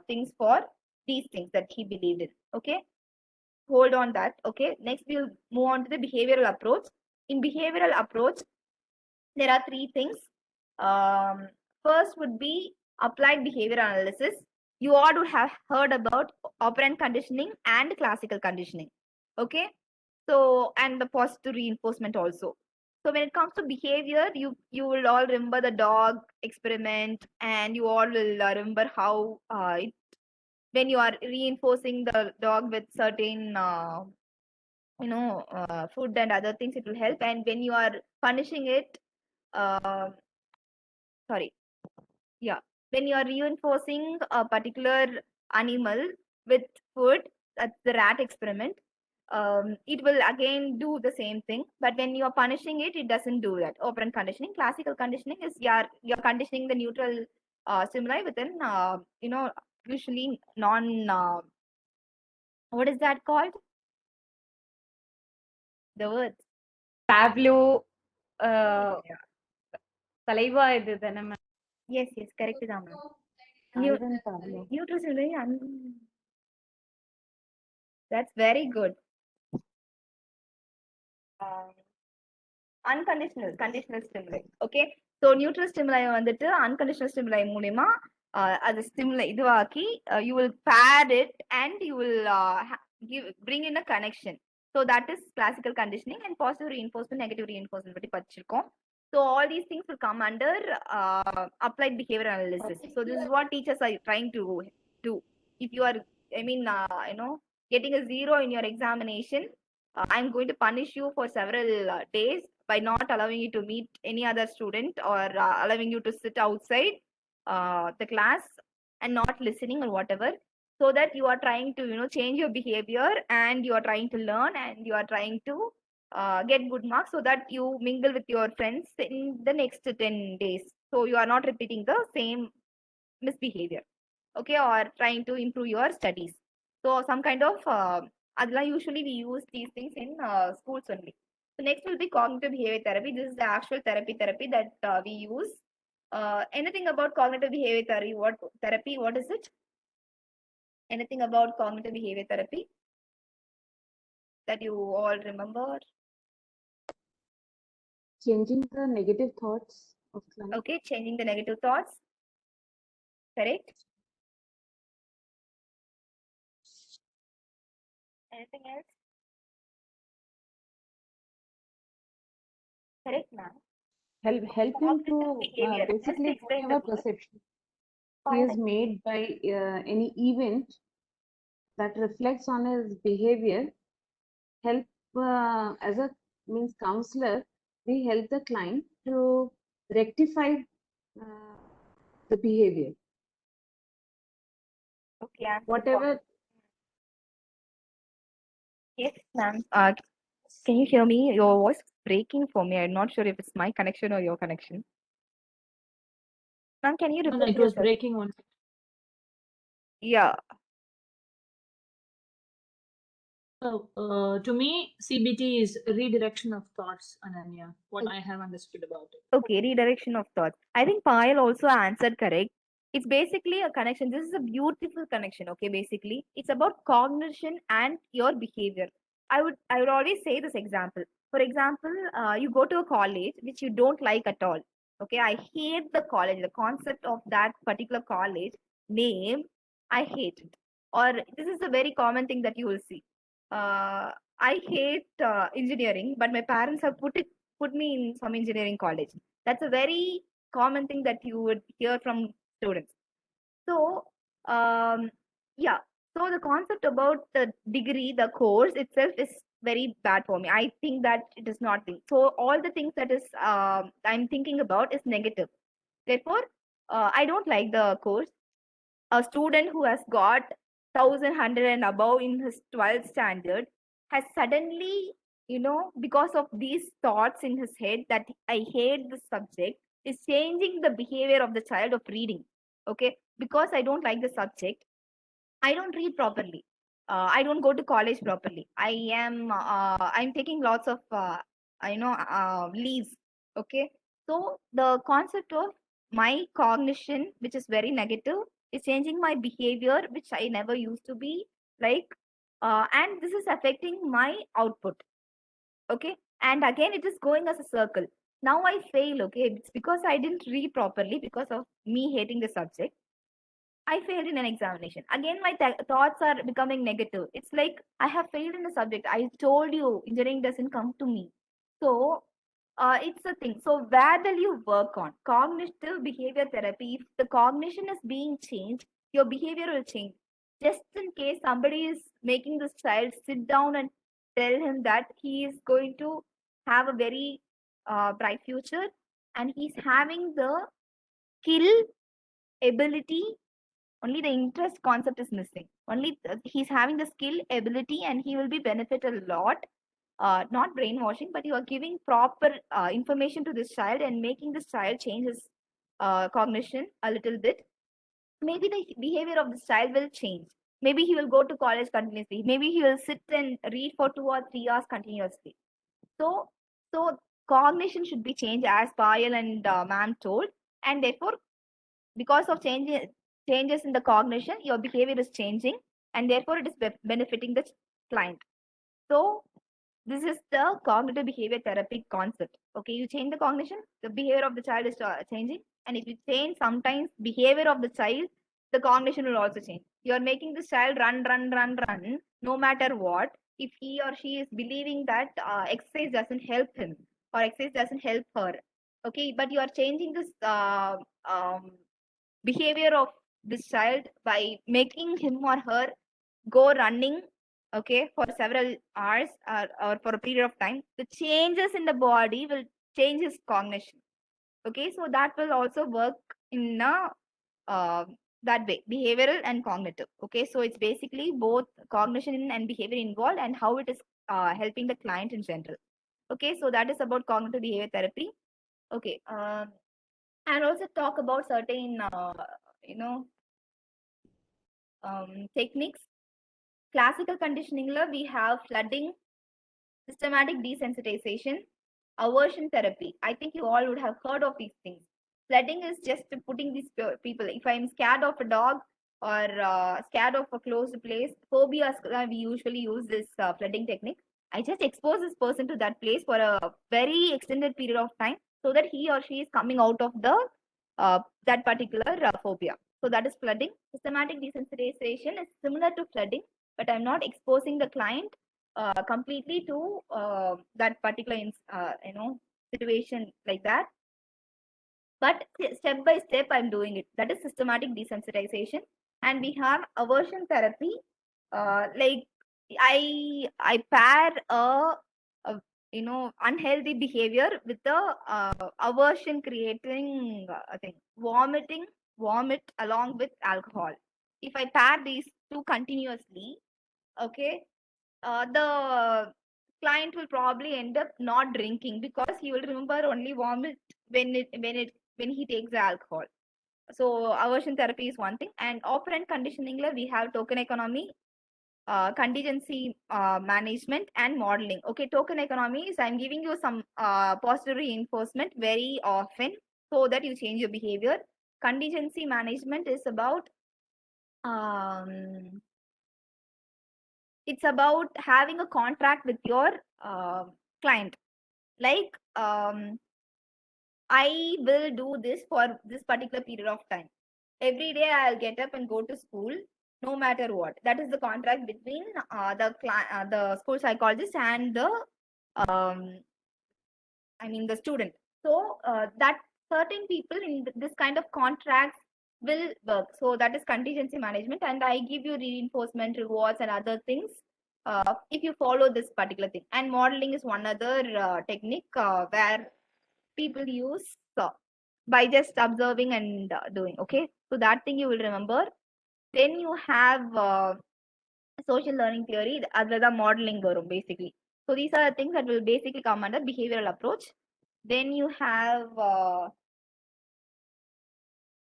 things for these things that he believed in. Okay, hold on that. Okay, next we'll move on to the behavioral approach. In behavioral approach, there are 3 things. First would be applied behavior analysis. You all would have heard about operant conditioning and classical conditioning. Okay, so and the positive reinforcement also. So when it comes to behavior, you will all remember the dog experiment, and you all will remember how when you are reinforcing the dog with certain food and other things, it will help. And when you are punishing it, uh, sorry, yeah, when you are reinforcing a particular animal with food, that's the rat experiment, it will again do the same thing. But when you are punishing it, it doesn't do that. Operant conditioning. Classical conditioning is you're conditioning the neutral stimuli within usually non what is that called, the words? Pavlov Yeah. saliva இது தானே ma'am? Yes, correct தான் ma'am. Ivan Pavlov. Neutral stimuli. That's very good. Unconditional, conditional stimuli. Okay. So neutral ஸ்டிமுலை வந்துட்டு unconditional ஸ்டிமுலை மூலியமா அது ஸ்டிமுலை இதுவாக்கி you will பேர் it and you will bring in a connection. So that is classical conditioning, and positive reinforcement, negative reinforcement பத்தி படிச்சிருக்கோம். So all these things will come under applied behavior analysis. So this is what teachers are trying to do. If you are, getting a 0 in your examination, I'm going to punish you for several days by not allowing you to meet any other student, or allowing you to sit outside the class and not listening or whatever, so that you are trying to change your behavior, and you are trying to learn, and you are trying to get good marks, so that you mingle with your friends in the next 10 days, so you are not repeating the same misbehavior, okay, or trying to improve your studies. So some kind of usually we use these things in schools only. So next will be cognitive behavior therapy. This is the actual therapy that we use. Anything about cognitive behavior therapy? What is it? Anything about cognitive behavior therapy that you all remember? Changing the negative thoughts of client. Okay, changing the negative thoughts. Correct. Anything else? Correct, ma'am. Help him to Cognitive behavior. Just basically explain the whatever word. perception he Fine. is made by any event that reflects on his behavior. Help as a counselor, we help the client to rectify the behavior. Okay, answer Whatever. Yes, ma'am. Can you hear me? Your voice is breaking for me. I'm not sure if it's my connection or your connection. Ma'am, can you No, repeat it was yourself? breaking one. Yeah. So, to me, CBT is redirection of thoughts, Ananya, what I have understood about it. Okay, redirection of thoughts. I think Payal also answered correct. It's basically a connection. This is a beautiful connection. Okay, basically, it's about cognition and your behavior. I would always say this example. For example, you go to a college which you don't like at all. Okay, I hate the college. The concept of that particular college name, I hate it. Or this is a very common thing that you will see. I hate engineering, but my parents have put me in some engineering college. That's a very common thing that you would hear from students. So, yeah. So the concept about the degree, the course itself is very bad for me. I think that it is not thing. So all the things that is I'm thinking about is negative. Therefore, I don't like the course. A student who has got 1,100 and above in his 12th standard has suddenly, because of these thoughts in his head that I hate this subject, is changing the behavior of the child of reading. Okay, because I don't like the subject, I don't read properly. I don't go to college properly. I'm taking lots of leaves. Okay, so the concept of my cognition, which is very negative, is changing my behavior, which I never used to be like, and this is affecting my output. Okay, and again it is going as a circle. Now I fail. Okay, it's because I didn't read properly, because of me hating the subject. I failed in an examination. Again, my thoughts are becoming negative. It's like I have failed in the subject. I told you engineering doesn't come to me. So it's a thing. So where will you work on? Cognitive behavior therapy. If the cognition is being changed, your behavior will change. Just in case somebody is making this child sit down and tell him that he is going to have a very bright future, and he's having the skill, ability, only the interest concept is missing. Only he's having the skill, ability, and he will be benefit a lot. Not brainwashing, but you are giving proper information to this child and making this child change his cognition a little bit. Maybe the behavior of this child will change. Maybe he will go to college continuously. Maybe he will sit and read for 2 or 3 hours continuously. So cognition should be changed, as Payal and ma'am told, and therefore, because of changes in the cognition, your behavior is changing, and therefore it is benefiting the client. So This is the cognitive behavior therapy concept. Okay, you change the cognition, the behavior of the child is changing, and if you change sometimes behavior of the child, the cognition will also change. You are making this child run, no matter what. If he or she is believing that exercise doesn't help him or exercise doesn't help her, okay, but you are changing this um, behavior of this child by making him or her go running, okay, for several hours or for a period of time, the changes in the body will change his cognition. Okay, so that will also work in a uh, that way, behavioral and cognitive. Okay, so it's basically both cognition and behavior involved and how it is helping the client in general. Okay, so that is about cognitive behavior therapy. Okay, and also talk about certain you know techniques. Classical conditioning, we have flooding, systematic desensitization, aversion therapy. I think you all would have heard of these things. Flooding is just putting these people, if I'm scared of a dog or scared of a closed place, phobias, we usually use this flooding technique. I just expose this person to that place for a very extended period of time so that he or she is coming out of the that particular phobia. So that is flooding. Systematic desensitization is similar to flooding, but I'm not exposing the client completely to that particular situation like that, but step by step I'm doing it. That is systematic desensitization. And we have aversion therapy, like I pair a unhealthy behavior with the aversion creating thing, vomit along with alcohol. If I pair these two continuously, okay, the client will probably end up not drinking because he will remember only vomit when he takes the alcohol. So aversion therapy is one thing, and operant conditioning we have token economy, contingency management, and modeling. Okay, token economy is I'm giving you some positive reinforcement very often so that you change your behavior. Contingency management is about it's about having a contract with your client, like I will do this for this particular period of time. Every day I'll get up and go to school no matter what. That is the contract between the school psychologist and the the student. So that certain people in this kind of contracts will work. So that is contingency management, and I give you reinforcement, rewards, and other things if you follow this particular thing. And modeling is one other technique where people use by just observing and doing. Okay, so that thing you will remember. Then you have social learning theory, other the modeling varum basically. So these are the things that will basically come under behavioral approach. Then you have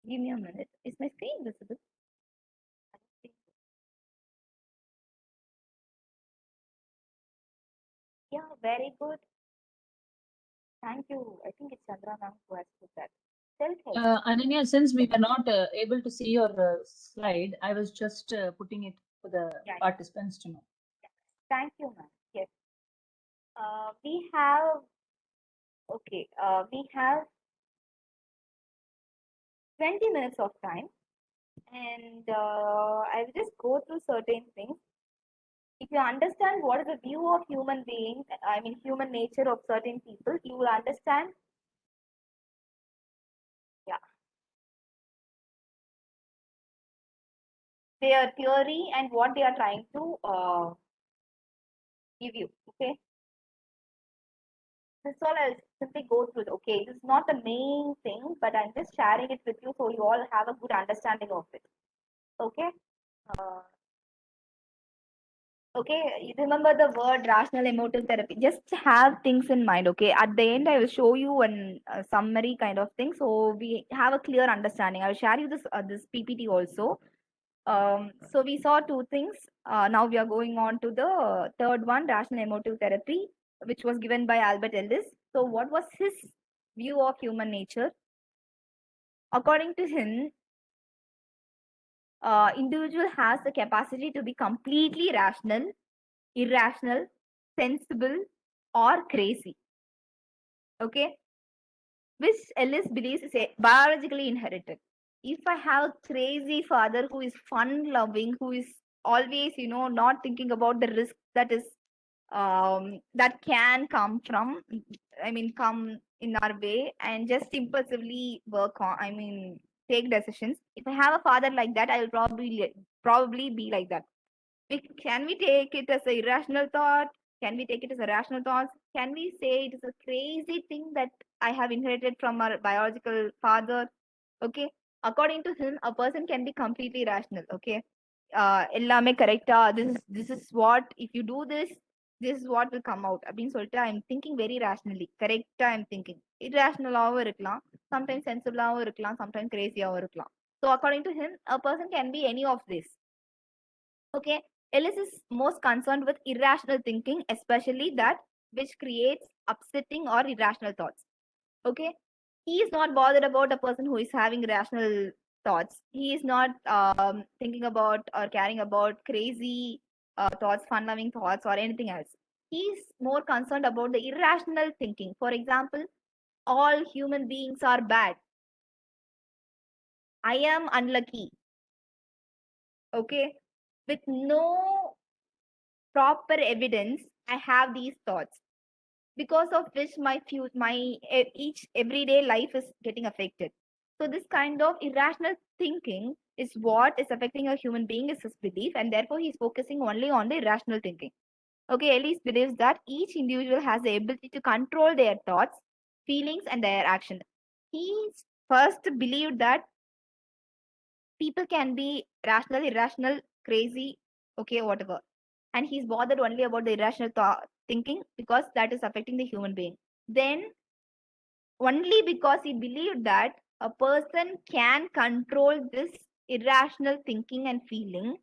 give me a minute. Is my screen visible? Yeah, very good. Thank you. I think it's Chandra ma'am who has put that. Self-help. Ananya, since we were not able to see your slide, I was just putting it for the participants to know. Thank you, ma'am. Yes. We have, okay, we have 20 minutes of time, and I will just go through certain things. If you understand what is the view of human being, human nature of certain people, you will understand. Yeah. Their theory and what they are trying to give you. Okay. This all I'll simply go through. Okay, this is not the main thing, but I'm just sharing it with you so you all have a good understanding of it. Okay. Okay, you remember the word rational emotive therapy. Just have things in mind. Okay, at the end I will show you a summary kind of thing, so we have a clear understanding. I will share you this PPT also. So we saw two things. Now we are going on to the third one, rational emotive therapy, which was given by Albert Ellis. So what was his view of human nature? According to him, individual has the capacity to be completely rational, irrational, sensible, or crazy. Okay, which Ellis believes is biologically inherited. If I have a crazy father who is fun loving, who is always, not thinking about the risk that is that can come from, come in our way and just impulsively work on, take decisions. If I have a father like that, I will probably be like that. Can we take it as a irrational thought? Can we take it as a rational thought? Can we say it is a crazy thing that I have inherited from our biological father? Okay. According to him, a person can be completely rational. Okay. எல்லாமே கரெக்டா this is what, if you do this is what will come out அப்படின்னு சொல்லிட்டு I'm thinking very rationally. கரெக்டா I'm thinking. irrationalaவும் இருக்கலாம், sometimes sensibleாவும் இருக்கலாம், sometimes crazyாவும் இருக்கலாம். So according to him, a person can be any of this. Okay, Ellis is most concerned with irrational thinking, especially that which creates upsetting or irrational thoughts. Okay, he is not bothered about a person who is having rational thoughts. He is not thinking about or caring about crazy thoughts, fun-loving thoughts, or anything else. He is more concerned about the irrational thinking. For example, all human beings are bad. I am unlucky. Okay, with no proper evidence, I have these thoughts, because of which each everyday life is getting affected. So this kind of irrational thinking is what is affecting a human being, is his belief, and therefore he's focusing only on the irrational thinking. Okay, Ellis believes that each individual has the ability to control their thoughts, feelings, and their actions. He first believed that people can be rational, irrational, crazy, okay, whatever, and he's bothered only about the irrational thinking because that is affecting the human being. Then, only because he believed that a person can control this irrational thinking and feeling,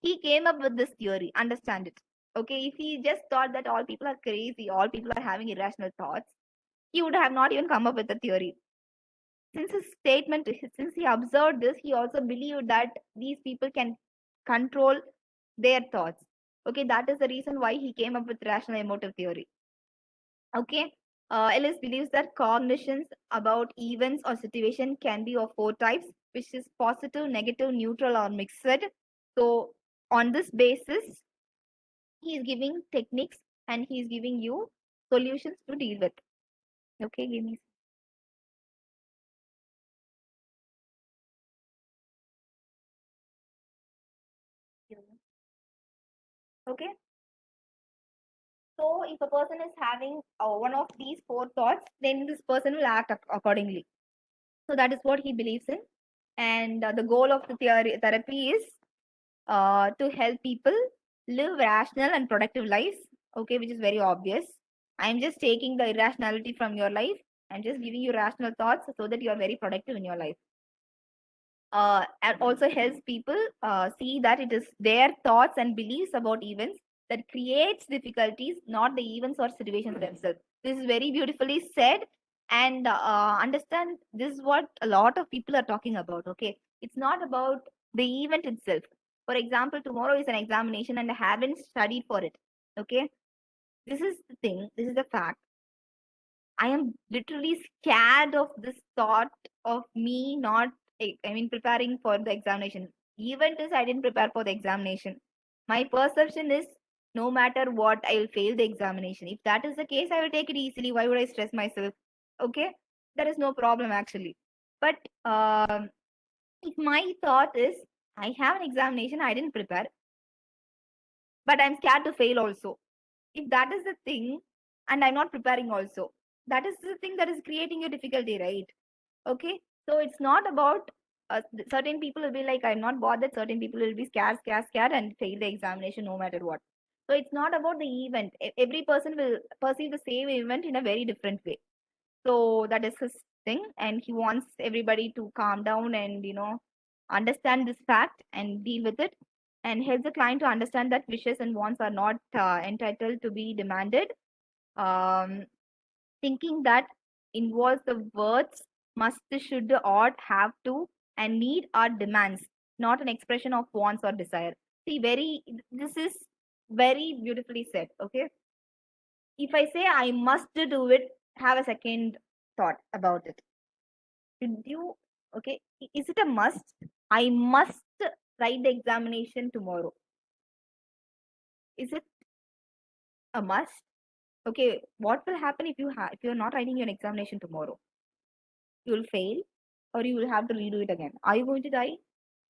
he came up with this theory. Understand it. Okay, if he just thought that all people are crazy, all people are having irrational thoughts, he would have not even come up with the theory. Since he observed this, he also believed that these people can control their thoughts. Okay, that is the reason why he came up with rational emotive theory. Okay, Ellis believes that cognitions about events or situation can be of 4 types, which is positive, negative, neutral, or mixed. So on this basis, he is giving techniques and he is giving you solutions to deal with. Okay, give me. Okay. So if a person is having one of these 4 thoughts, then this person will act accordingly. So that is what he believes in. And the goal of the therapy is to help people live rational and productive lives. Okay, which is very obvious. I'm just taking the irrationality from your life and just giving you rational thoughts so that you are very productive in your life. And also helps people see that it is their thoughts and beliefs about events that creates difficulties, not the events or situations themselves. This is very beautifully said, and understand this is what a lot of people are talking about. Okay, it's not about the event itself. For example, tomorrow is an examination and I haven't studied for it. Okay, this is the thing, this is the fact. I am literally scared of this thought of me not, preparing for the examination. Event is I didn't prepare for the examination. My perception is no matter what, I will fail the examination. If that is the case, I will take it easily. Why would I stress myself? Okay, there is no problem actually. But if my thought is I have an examination, I didn't prepare, but I'm scared to fail also. If that is the thing, and I'm not preparing also, that is the thing that is creating a difficulty, right? Okay, so it's not about certain people will be like, I'm not bothered. Certain people will be scared and fail the examination no matter what. So it's not about the event. Every person will perceive the same event in a very different way. So that is his thing, and he wants everybody to calm down and understand this fact and deal with it, and help the client to understand that wishes and wants are not entitled to be demanded. Thinking that involves the words must, should, ought, have to, and need are demands, not an expression of wants or desire. See, this is very beautifully said. Okay, if I say I must do it, have a second thought about it. Should you, okay, is it a must? I must write the examination tomorrow. Is it a must? Okay, what will happen if if you're not writing your examination tomorrow? You'll fail or you will have to redo it again. Are you going to die?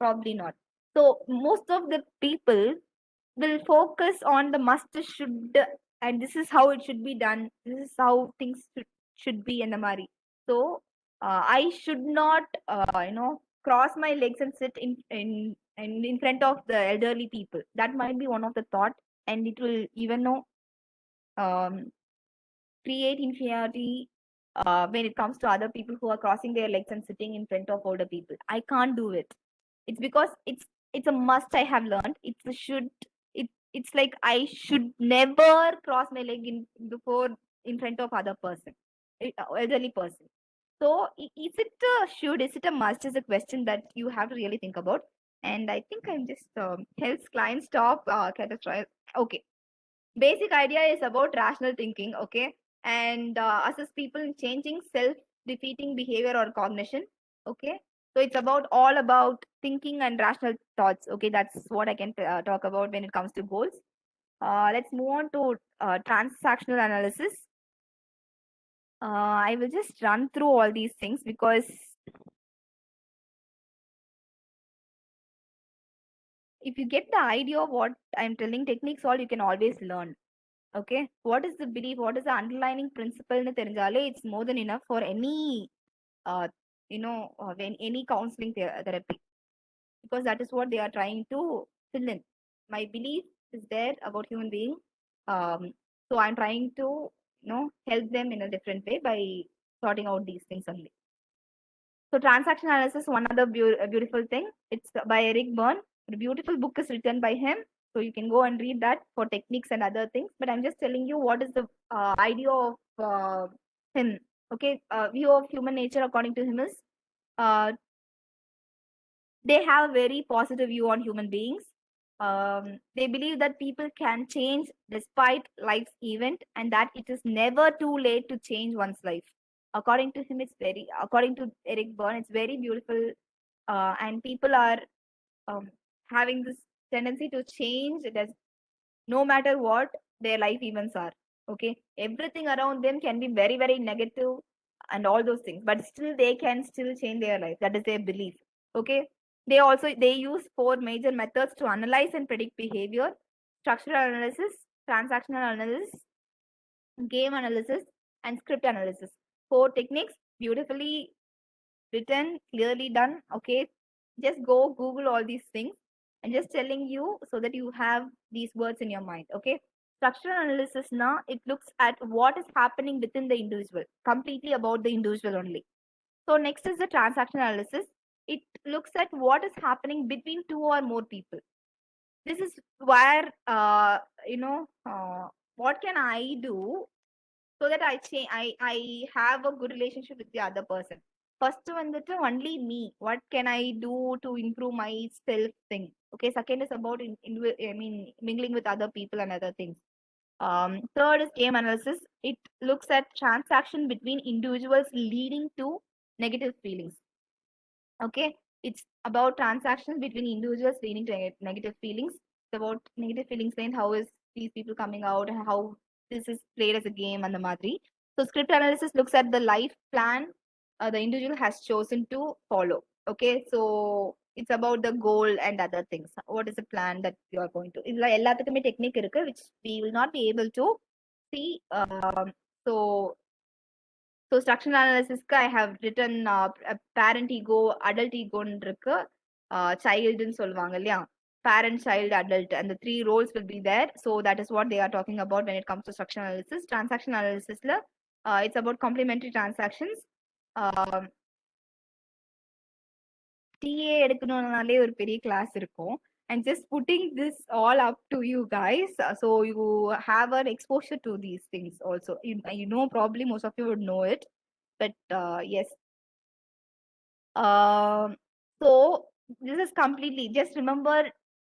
Probably not. So most of the people will focus on the must, should, and this is how it should be done. This is how things should be in the Mari. So I should not, cross my legs and sit in front of the elderly people. That might be one of the thought, and it will even um, create inferiority when it comes to other people who are crossing their legs and sitting in front of older people. I can't do it. It's because it's a must. I have learned. It's a should. It's like I should never cross my leg before in front of other person, elderly person. So is it a should? Is it a must? Is a question that you have to really think about. And I think I'm just helps clients stop catastrophic. Okay, basic idea is about rational thinking. Okay, and assess people in changing self-defeating behavior or cognition. Okay, so it's about all about thinking and rational thoughts. Okay, that's what I can talk about when it comes to goals. Let's move on to transactional analysis. I will just run through all these things because if you get the idea of what I'm telling, techniques all you can always learn. Okay, what is the belief, what is the underlying principle in தெரிஞ்சாலே it's more than enough for any when any counseling therapy, because that is what they are trying to fill in. My belief is there about human being, so I'm trying to help them in a different way by sorting out these things only. So transaction analysis, one other beautiful thing. It's by Eric Berne. The beautiful book is written by him. So you can go and read that for techniques and other things. But I'm just telling you what is the idea of him. Okay, view of human nature according to him is they have a very positive view on human beings. They believe that people can change despite life's event and that it is never too late to change one's life. According to him, according to Eric Berne, it's very beautiful. And people are having this tendency to change no matter what their life events are. Okay, everything around them can be very, very negative and all those things, but still they can still change their life. That is their belief. Okay, they use 4 major methods to analyze and predict behavior: structural analysis, transactional analysis, game analysis, and script analysis. 4 techniques, beautifully written, clearly done. Okay, just go Google all these things. I'm just telling you so that you have these words in your mind. Okay, structural analysis now, it looks at what is happening within the individual, completely about the individual only. So next is the transaction analysis. It looks at what is happening between 2 or more people. This is where what can I do so that I have a good relationship with the other person. First வந்துட்டு only me. What can I do to improve my self thing? Okay, second is about mingling with other people and other things. Third is game analysis. It looks at transaction between individuals leading to negative feelings. Okay, it's about transactions between individuals leading to negative feelings. It's about negative feelings and how is these people coming out and how this is played as a game and the madri. So script analysis looks at the life plan the individual has chosen to follow. Okay, so it's about the goal and other things. What is the plan that you are going to, இதுல எல்லாத்துக்குமே technique இருக்கு which we will not be able to see. So structural analysis I have written parent ego, adult ego இருக்கு, child ன்னு சொல்லுவாங்க இல்லையா, parent, child, adult, and the 3 roles will be there. So that is what they are talking about when it comes to structural analysis. Transaction analysis it's about complementary transactions. TA எடுக்கணும்னாலே ஒரு பெரிய class இருக்கும். And just putting this all up to you guys, so you have an exposure to these things also. You know, probably most of you would know it, but yes. So this is completely, just remember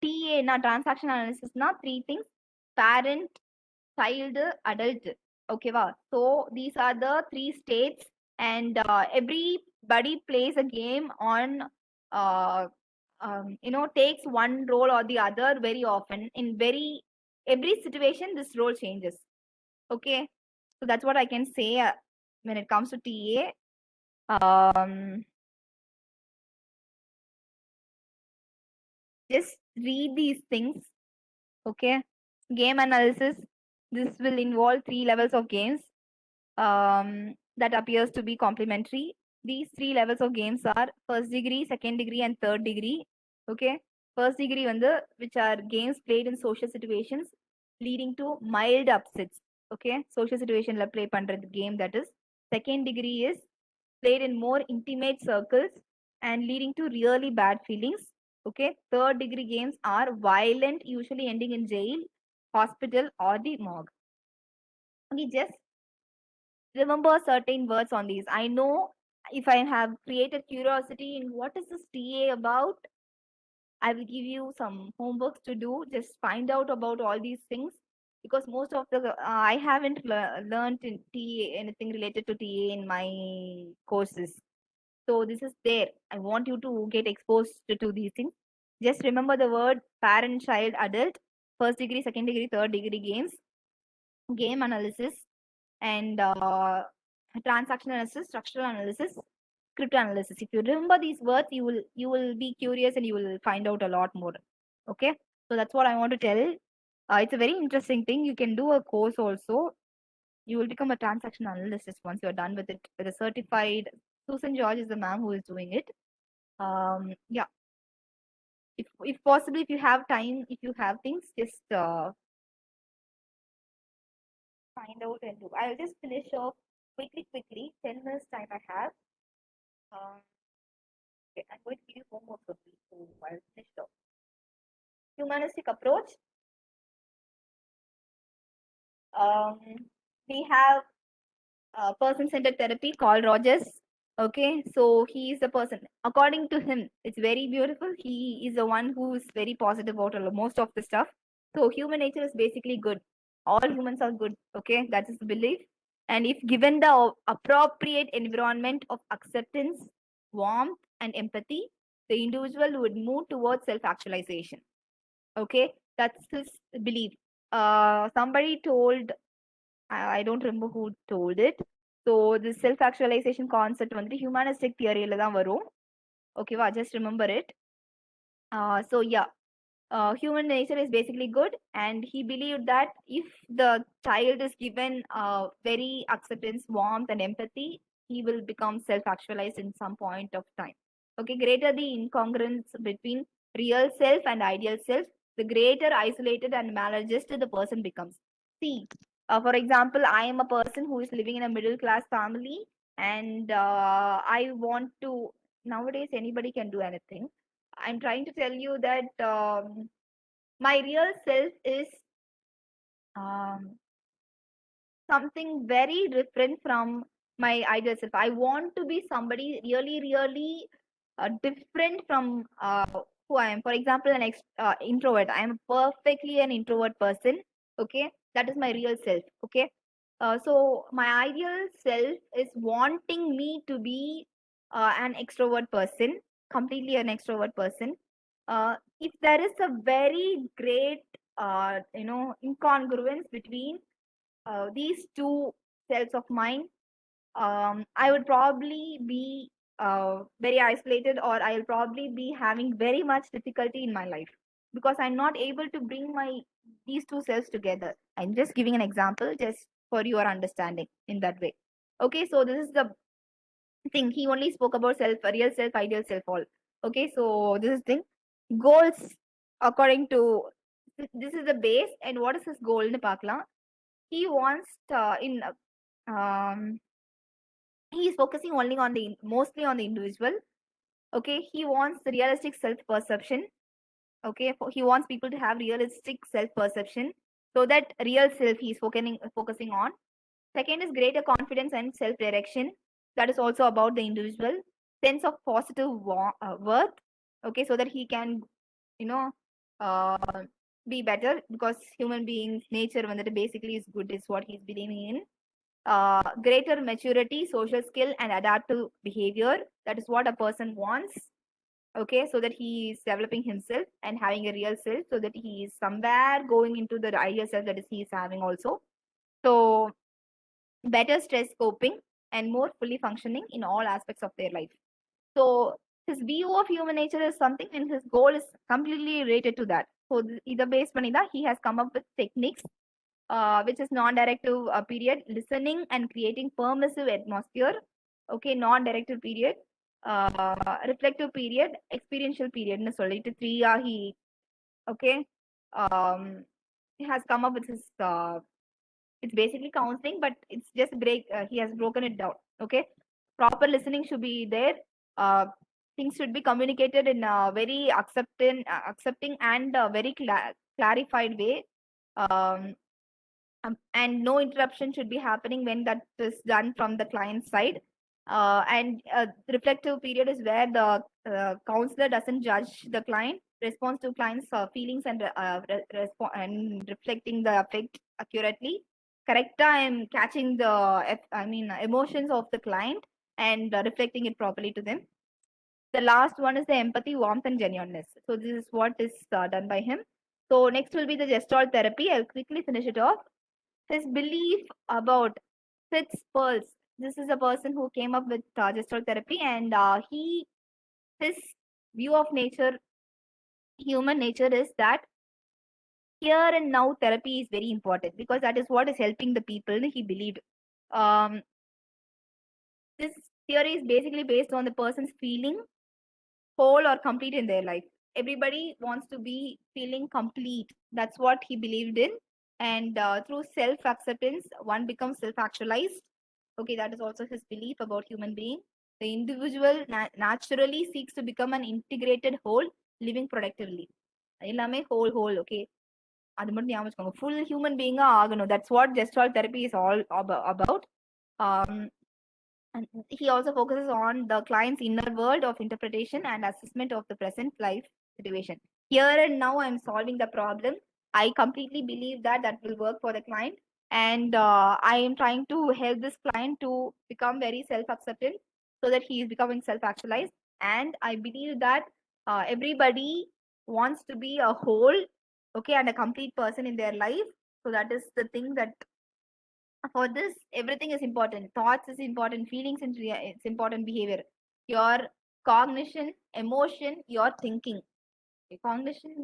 TA na transaction analysis na 3 things: parent, child, adult. Okay, wow. So these are the three states, and everybody plays a game on, takes one role or the other very often. In every situation, this role changes. Okay, so that's what I can say when it comes to TA. Just read these things. Okay, game analysis. This will involve 3 levels of games. That appears to be complementary. These 3 levels of games are first degree, second degree, and third degree. Okay, first degree which are games played in social situations leading to mild upsets. Okay, social situation la play pandrathu game, that is. Second degree is played in more intimate circles and leading to really bad feelings. Okay, third degree games are violent, usually ending in jail, hospital, or the morgue. Okay, just remember certain words on these. I know if I have created curiosity in what is this TA about, I will give you some homeworks to do. Just find out about all these things, because most of the I haven't learned in TA anything related to TA in my courses. So this is there. I want you to get exposed to these things. Just remember the word parent, child, adult, first degree, second degree, third degree games, game analysis, and transaction analysis, structural analysis, crypto analysis. If you remember these words, you will be curious and you will find out a lot more. Okay, so that's what I want to tell. It's a very interesting thing. You can do a course also. You will become a transaction analyst once you're done with it. With a certified Susan George is the ma'am who is doing it. Yeah. If possible, if you have time, if you have things, just find out and do. I'll just finish off quickly. 10 minutes time I have. Okay, I'm going to give you homework for me, so I'll finish off. Humanistic approach. We have person-centered therapy, Carl Rogers. Okay, so he is the person. According to him, it's very beautiful. He is the one who is very positive about most of the stuff. So human nature is basically good. All humans are good. Okay, that is the belief. And if given the appropriate environment of acceptance, warmth, and empathy, the individual would move towards self-actualization. Okay, that's his belief. Somebody told, I don't remember who told it. So the self-actualization concept on the humanistic theory la dhaan varum. Okay, just remember it. So yeah, human nature is basically good, and he believed that if the child is given very acceptance, warmth, and empathy, he will become self-actualized in some point of time. Okay, greater the incongruence between real self and ideal self, the greater isolated and maladjusted the person becomes. See, for example, I am a person who is living in a middle class family, and I want to, nowadays anybody can do anything. I'm trying to tell you that my real self is something very different from my ideal self. I want to be somebody really, really different from who I am. For example, an introvert. I am perfectly an introvert person. Okay, that is my real self. Okay, so my ideal self is wanting me to be an extrovert person, completely an extrovert person. If there is a very great, incongruence between these two selves of mine, I would probably be very isolated, or I'll probably be having very much difficulty in my life, because I'm not able to bring these two selves together. I'm just giving an example just for your understanding in that way. Okay, so this is the thing. He only spoke about self, real self, ideal self, all. Okay, so this is thing. Goals, according to this is the base, and what is his goal in Pakla? He wants he is focusing only on mostly on the individual. Okay, he wants the realistic self perception. Okay, he wants people to have realistic self perception, so that real self he is focusing on. Second is greater confidence and self direction. That is also about the individual. Sense of positive worth. Okay, so that he can, uh, be better because human beings nature வந்துட்டு basically is good is what he's believing in. Greater maturity, social skill, and adaptive behavior. That is what a person wants. Okay, so that he is developing himself and having a real self, so that he is somewhere going into the ideal self that is he is having also. So better stress coping and more fully functioning in all aspects of their life. So his view of human nature is something, and his goal is completely related to that. So either based on that, he has come up with techniques, which is non-directive period, listening and creating permissive atmosphere. Okay, non-directive period, reflective period, experiential period. No, சொல்லிட்டு three he okay, um, he has come up with his. It's basically counseling, but it's just he has broken it down. Okay, proper listening should be there. Uh, things should be communicated in a very accepting and very clarified way. Um, and no interruption should be happening when that is done from the client side. And reflective period is where the counselor doesn't judge the client, responds to clients' feelings and and reflecting the effect accurately. Correct time catching the emotions of the client and reflecting it properly to them. The last one is the empathy, warmth, and genuineness. So this is what is done by him. So next will be the gestalt therapy. I'll quickly finish it off. His belief about Fritz Perls. This is a person who came up with gestalt therapy, and his view of nature, human nature, is that here and now therapy is very important because that is what is helping the people. He believed. Um, this theory is basically based on the person's feeling whole or complete in their life. Everybody wants to be feeling complete. That's what he believed in. And through self acceptance, one becomes self actualized. Okay, that is also his belief about human being. The individual naturally seeks to become an integrated whole, living productively. எல்லாமே whole, okay. அது மட்டும் ஞாபகம் வச்சுக்கோங்க. Full human being ஆகணும். That's what gestalt therapy is all about. And he also focuses on the client's inner world of interpretation and assessment of the present life situation. Here and now, I'm solving the problem. I completely believe that that will work for the client. And I am trying to help this client to become very self-acceptant so that he is becoming self-actualized. And I believe that everybody wants to be a whole, okay, and a complete person in their life. So that is the thing that for this everything is important. Thoughts is important, feelings and it's important, behavior, your cognition, emotion, your thinking. Cognition,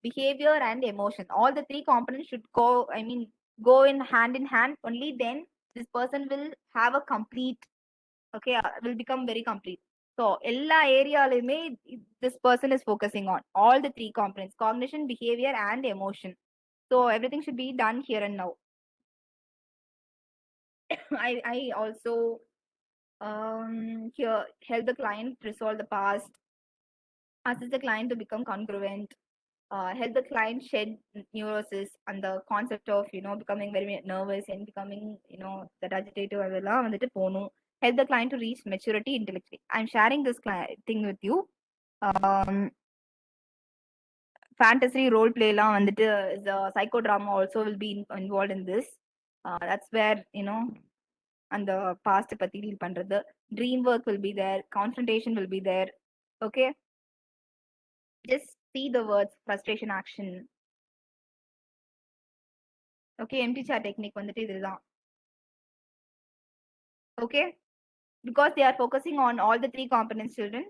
behavior, and emotion, all the three components should go in hand. Only then this person will have a complete, okay, will become very complete. So ella arealume this person is focusing on all the three components: cognition, behavior, and emotion. So everything should be done here and now. I also here help the client resolve the past, assist the client to become congruent, help the client shed neurosis and the concept of becoming very nervous and becoming that agitative அதெல்லாம் வந்துட்டு போகணும். Help the client to reach maturity intellectually. I'm sharing this thing with you. Fantasy role play எல்லாம் வந்துட்டு the psychodrama also will be involved in this. That's where and the past பத்தி deal பண்றது, dream work will be there, confrontation will be there. Okay, just see the words frustration, action. Okay, empty chat technique வந்துட்டு இதுதான். Okay, because they are focusing on all the three components, children.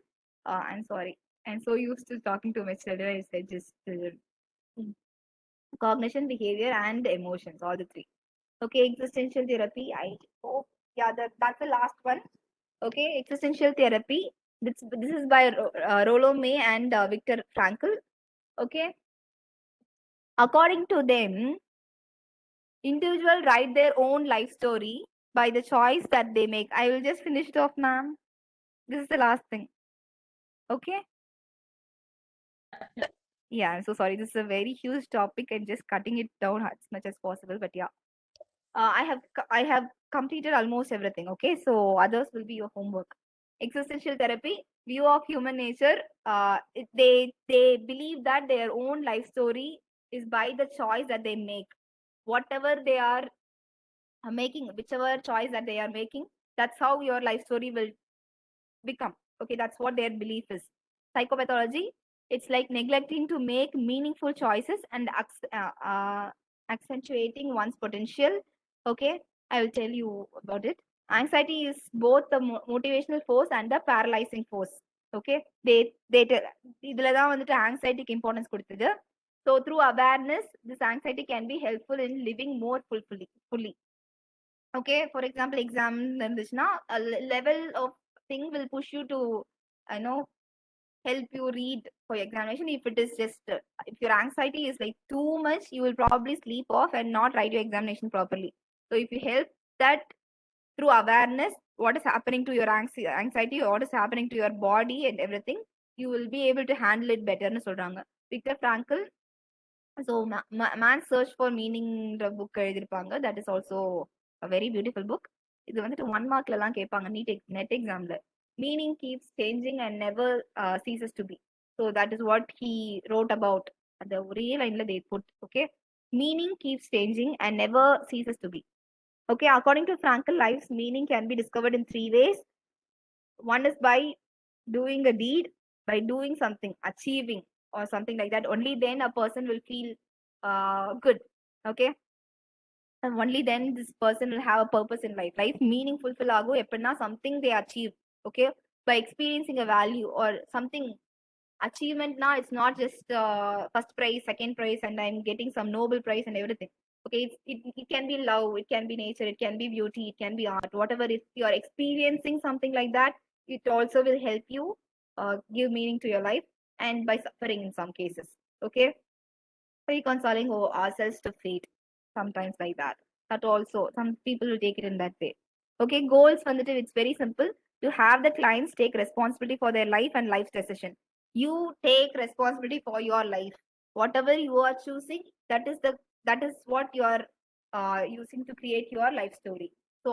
I'm sorry, I'm so used to talking to my children. I said just cognition, behavior, and emotions, all the three. Okay, existential therapy. I hope, yeah, that's the last one. Okay, existential therapy. This is by Rollo May and Viktor Frankl. Okay, according to them, individuals write their own life story by the choice that they make. I will just finish it off, ma'am. This is the last thing. Okay. Yeah, I'm so sorry. This is a very huge topic and just cutting it down as much as possible. But yeah, I have completed almost everything. Okay, so others will be your homework. Existential therapy, view of human nature. They believe that their own life story is by the choice that they make. Whatever they are making, whichever choice that they are making, that's how your life story will become. Okay, that's what their belief is. Psychopathology, it's like neglecting to make meaningful choices and accentuating one's potential. Okay, I will tell you about it. Anxiety is both the motivational force and the paralyzing force. Okay, இதுல தான் வந்துட்டு anxiety-க்கு importance கொடுத்தது. So through awareness, this anxiety can be helpful in living more fully. Okay, for example, exam இருந்துச்சுன்னா a level of thing will push you to help you read for your examination. If it is just if your anxiety is like too much, you will probably sleep off and not write your examination properly. So if you help that through awareness, what is happening to your anxiety, what is happening to your body and everything, you will be able to handle it better னு சொல்றாங்க. Viktor Frankl, so Man's Search for Meaning book எழுதிருப்பாங்க. That is also a very beautiful book. இது வந்துட்டு 1 markல எல்லாம் கேட்பாங்க net examல. Meaning keeps changing and never ceases to be. So that is what he wrote about. The ஒரே லைன்ல they put. Okay, meaning keeps changing and never ceases to be. Okay, according to Frankl, life's meaning can be discovered in 3 ways. One is by doing a deed, by doing something, achieving or something like that. Only then a person will feel good. Okay, and only then this person will have a purpose in life. Life meaning fulfill ago eppadna something they achieve. Okay, by experiencing a value or something. Achievement now, it's not just first prize, second prize, and I'm getting some Nobel Prize and everything. Okay, it can be love, it can be nature, it can be beauty, it can be art, whatever. If you are experiencing something like that, it also will help you give meaning to your life, and by suffering in some cases. Okay, reconciling ourselves to fate, sometimes like that. That also, some people will take it in that way. Okay, goals வந்துட்டு, it's very simple. To have the clients take responsibility for their life and life decision. You take responsibility for your life. Whatever you are choosing, that is what you are using to create your life story. So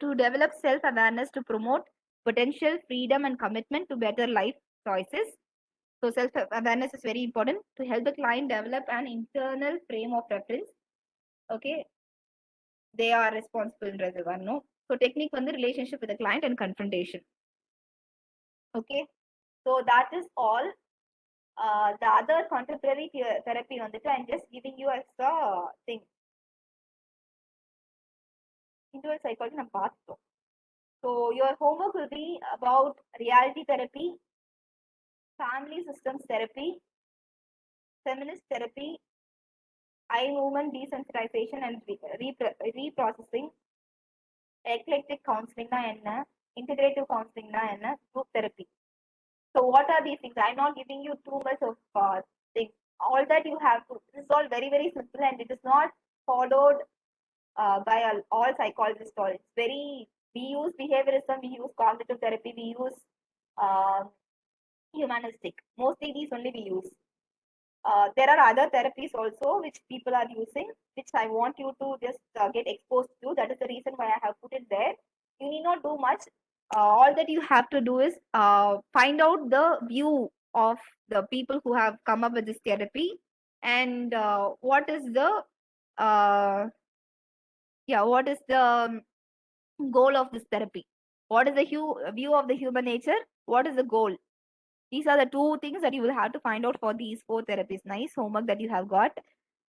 to develop self-awareness to promote potential freedom and commitment to better life choices. So self-awareness is very important to help the client develop an internal frame of reference. Okay, they are responsible in reservoir, no? So technique on the relationship with the client and confrontation. Okay, so that is all. The other contemporary therapy on the I'm just giving you extra thing. Individual psychology and path. So your homework will be about reality therapy, family systems therapy, feminist therapy, eye movement desensitization and reprocessing, eclectic counseling na enna, integrative counseling na enna, group therapy. So what are these things? I'm not giving you too much of things. All that you have to, this is all very, very simple, and it is not followed by all psychologists. It's very, we use behaviorism, we use cognitive therapy, we use humanistic. Mostly these only we use. There are other therapies also which people are using, which I want you to just get exposed to. That is the reason why I have put it there. You need not do much. All that you have to do is find out the view of the people who have come up with this therapy, and what is the what is the goal of this therapy. What is the view of the human nature? What is the goal? These are the 2 things that you will have to find out for these 4 therapies. Nice homework that you have got.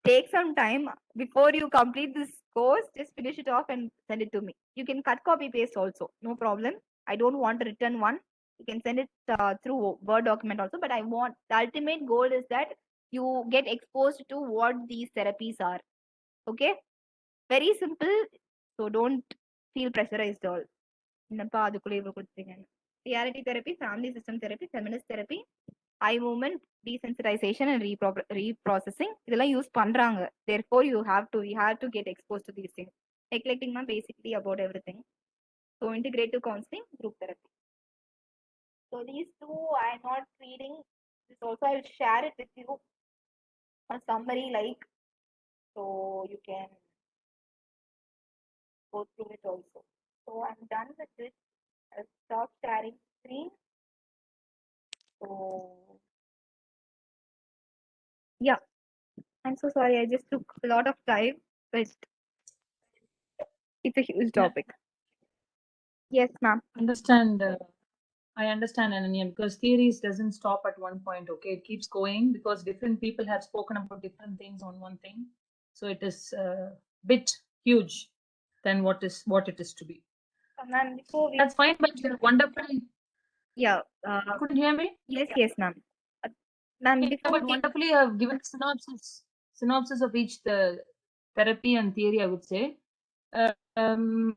Take some time before you complete this course. Just finish it off and send it to me. You can cut, copy, paste also. No problem. I don't want a written one. You can send it through Word document also. But I want, the ultimate goal is that you get exposed to what these therapies are. Okay? Very simple. So don't feel pressurized all. என்னப்பா அதுக்குள்ள இவ்வளவு கொடுத்தீங்கன்னு. Reality therapy, family system therapy, feminist therapy, eye movement desensitization and reprocessing, இதெல்லாம் use பண்றாங்க. Therefore you have to get exposed to these things. Eclectic na basically about everything. So integrative counseling, group therapy. So these 2 I am not reading. This also I will share it with you, a summary like, so you can go through it also. So I'm done with this. I'll stop sharing screen. So yeah, I'm so sorry. I just took a lot of time, but it's a huge topic. Yes, ma'am. Understand. I understand, Ananya, because theories doesn't stop at one point. Okay, it keeps going because different people have spoken about different things on one thing, so it is a bit huge than what it is to be. Ma'am, before we That's fine, but you're wonderful. yeah, You couldn't hear me? yes, ma'am. Ma'am, Yeah, before but we wonderfully, you have given synopsis of each the therapy and theory, I would say. Um,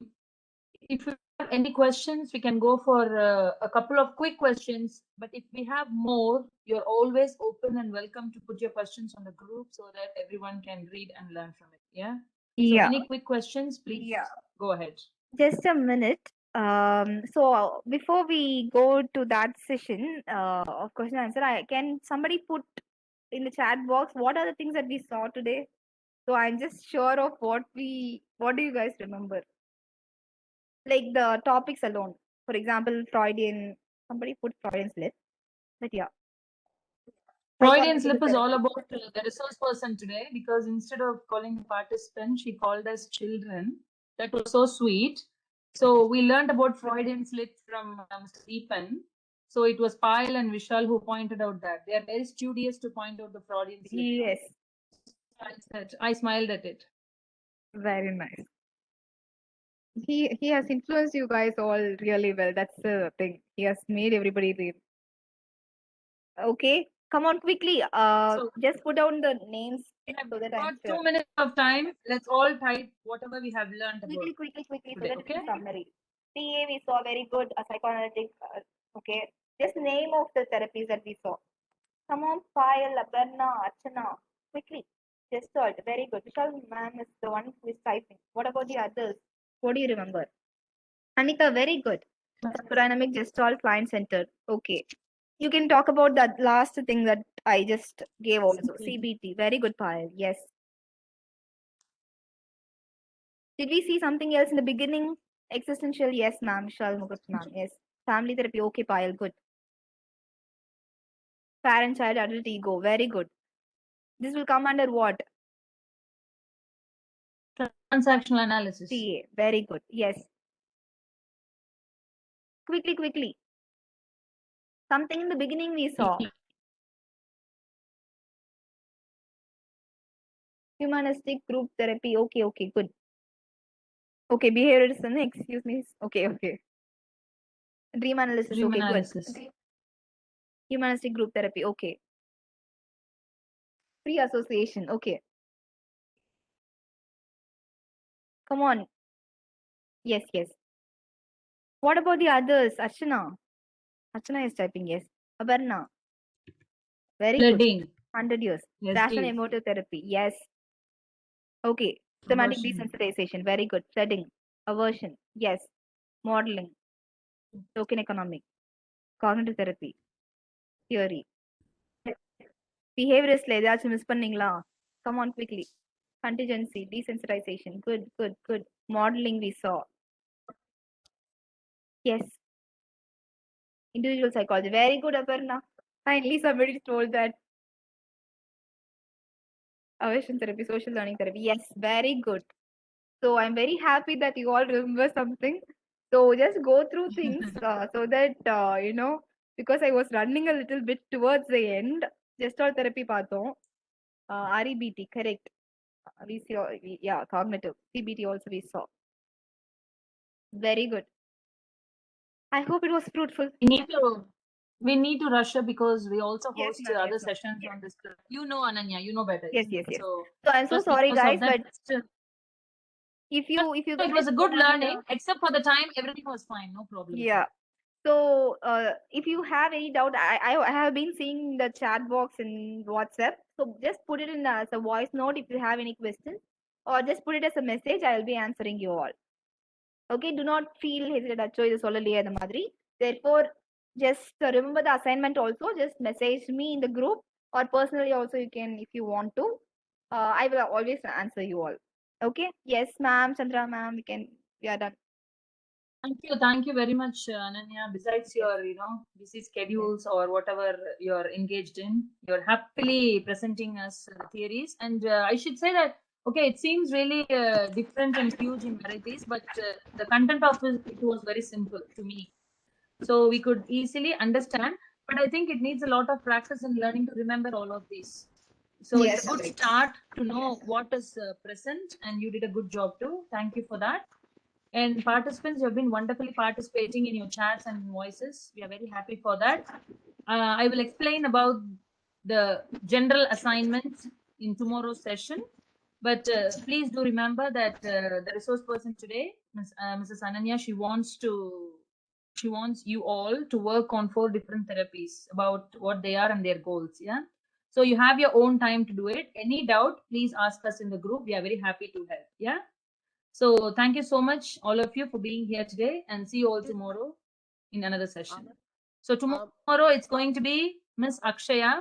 if you have any questions, we can go for a couple of quick questions. But if we have more, you're always open and welcome to put your questions on the group so that everyone can read and learn from it. Yeah. So yeah, any quick questions, please yeah. go ahead. Just a minute. So before we go to that session of question and answer, can somebody put in the chat box what are the things that we saw today? So I'm just sure of what do you guys remember? Like the topics alone. For example, Freudian. Somebody put Freudian slip. But yeah, Freudian psychoanalytical slip is all therapy. about the resource person today because instead of calling the participant, she called us children. That was so sweet. So we learned about Freudian slip from Mr. Deepan. So it was Payal and Vishal who pointed out that. They are very studious to point out the Freudian slip. Yes, I smiled at it. very nice. He has influenced you guys all really well. That's the thing. He has made everybody read. Okay, come on quickly. So Just put down the names we have so that got I'm sure. 2 minutes of time. Let's all type whatever we have learned about. Quickly, so today, that okay? it's a summary. TA we saw very good. Psychoanalytic. Okay, just name of the therapies that we saw. Come on, Payal, Aparna, Archana. Quickly. Gestalt, very good. Vishal ma'am is the one who is typing. What about the others? What do you remember? Anika, very good. Dynamic Gestalt Client Center. Okay. You can talk about that last thing that I just gave also. CBT. Very good, Payal. Yes. Did we see something else in the beginning? Existential, yes, ma'am. Vishal Mugut, ma'am. Yes. Family therapy, okay, Payal. Good. Parent child adult ego. Very good. This will come under what? Transactional analysis. CA. Very good. Yes. Quickly. Something in the beginning we saw. Humanistic group therapy. Okay, good. Okay, behaviorism. Excuse me. Okay. Dream analysis. Dream Okay, analysis. good. Humanistic group therapy. Okay. Free association. Okay. Come on. Yes. What about the others? Archana. Archana is typing yes. Abarna. Very good. Flooding. 100 years. Yes, Rational Dave. emotive therapy. Yes. Okay. Semantic Aversion. desensitization. Very good. Flooding. Aversion. Yes. Modeling. Token economic. Cognitive therapy. Theory. Behaviorist ஏதாச்சும் miss பண்ணீங்களா? Come on quickly. Contingency. Desensitization. Good. Modeling we saw. Yes. Individual psychology. Very good, Aparna. Finally, somebody told that. Aversion therapy, social learning therapy. Yes, very good. So I'm very happy that you all remember something. So just go through things so that because I was running a little bit towards the end. Gestalt therapy பார்த்தோம். REBT, correct. We saw, yeah, cognitive. CBT also we saw. Very good. I hope it was fruitful. We need to rush up because we also Yes, host ma'am, other yes, ma'am. sessions on this. You know, Ananya, you know better. Yes. So I'm so just sorry, because of guys, that, but still, if you it was a good learning. Except for the time, everything was fine. No problem. Yeah. So if you have any doubt, I have been seeing the chat box in WhatsApp. So just put it in as a voice note if you have any questions, or just put it as a message. I will be answering you all. Okay, do not feel hesitant. Acho idu sollaliye the madri. Therefore, just remember the assignment also. Just message me in the group, or personally also you can if you want to. I will always answer you all. Okay. Yes, ma'am. Chandra ma'am, we are done. Thank you very much, Ananya. Besides your, busy schedules or whatever you're engaged in, you're happily presenting us the theories. And I should say that, okay, it seems really different and huge in varieties, but the content of it was very simple to me. So we could easily understand, but I think it needs a lot of practice and learning to remember all of these. So it's a good start to know what is present, and you did a good job too. Thank you for that. And participants, you have been wonderfully participating in your chats and voices. We are very happy for that. I will explain about the general assignments in tomorrow's session. But please do remember that the resource person today, Mrs. Ananya, she wants you all to work on 4 different therapies about what they are and their goals. Yeah. So you have your own time to do it. Any doubt, please ask us in the group. We are very happy to help. Yeah. So thank you so much, all of you, for being here today, and see you all tomorrow in another session. So tomorrow it's going to be Miss Akshaya,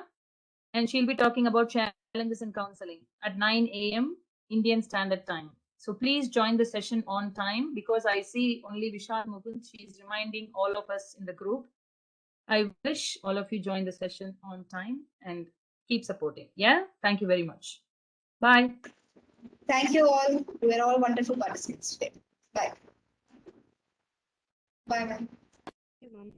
and she'll be talking about challenges in counseling at 9 a.m. Indian Standard Time. So please join the session on time, because I see only Vishal Mukund. She is reminding all of us in the group. I wish all of you join the session on time and keep supporting. Yeah. Thank you very much. Bye. Thank you all. You were all wonderful participants today. Bye. Bye, ma'am. Thank you, ma'am.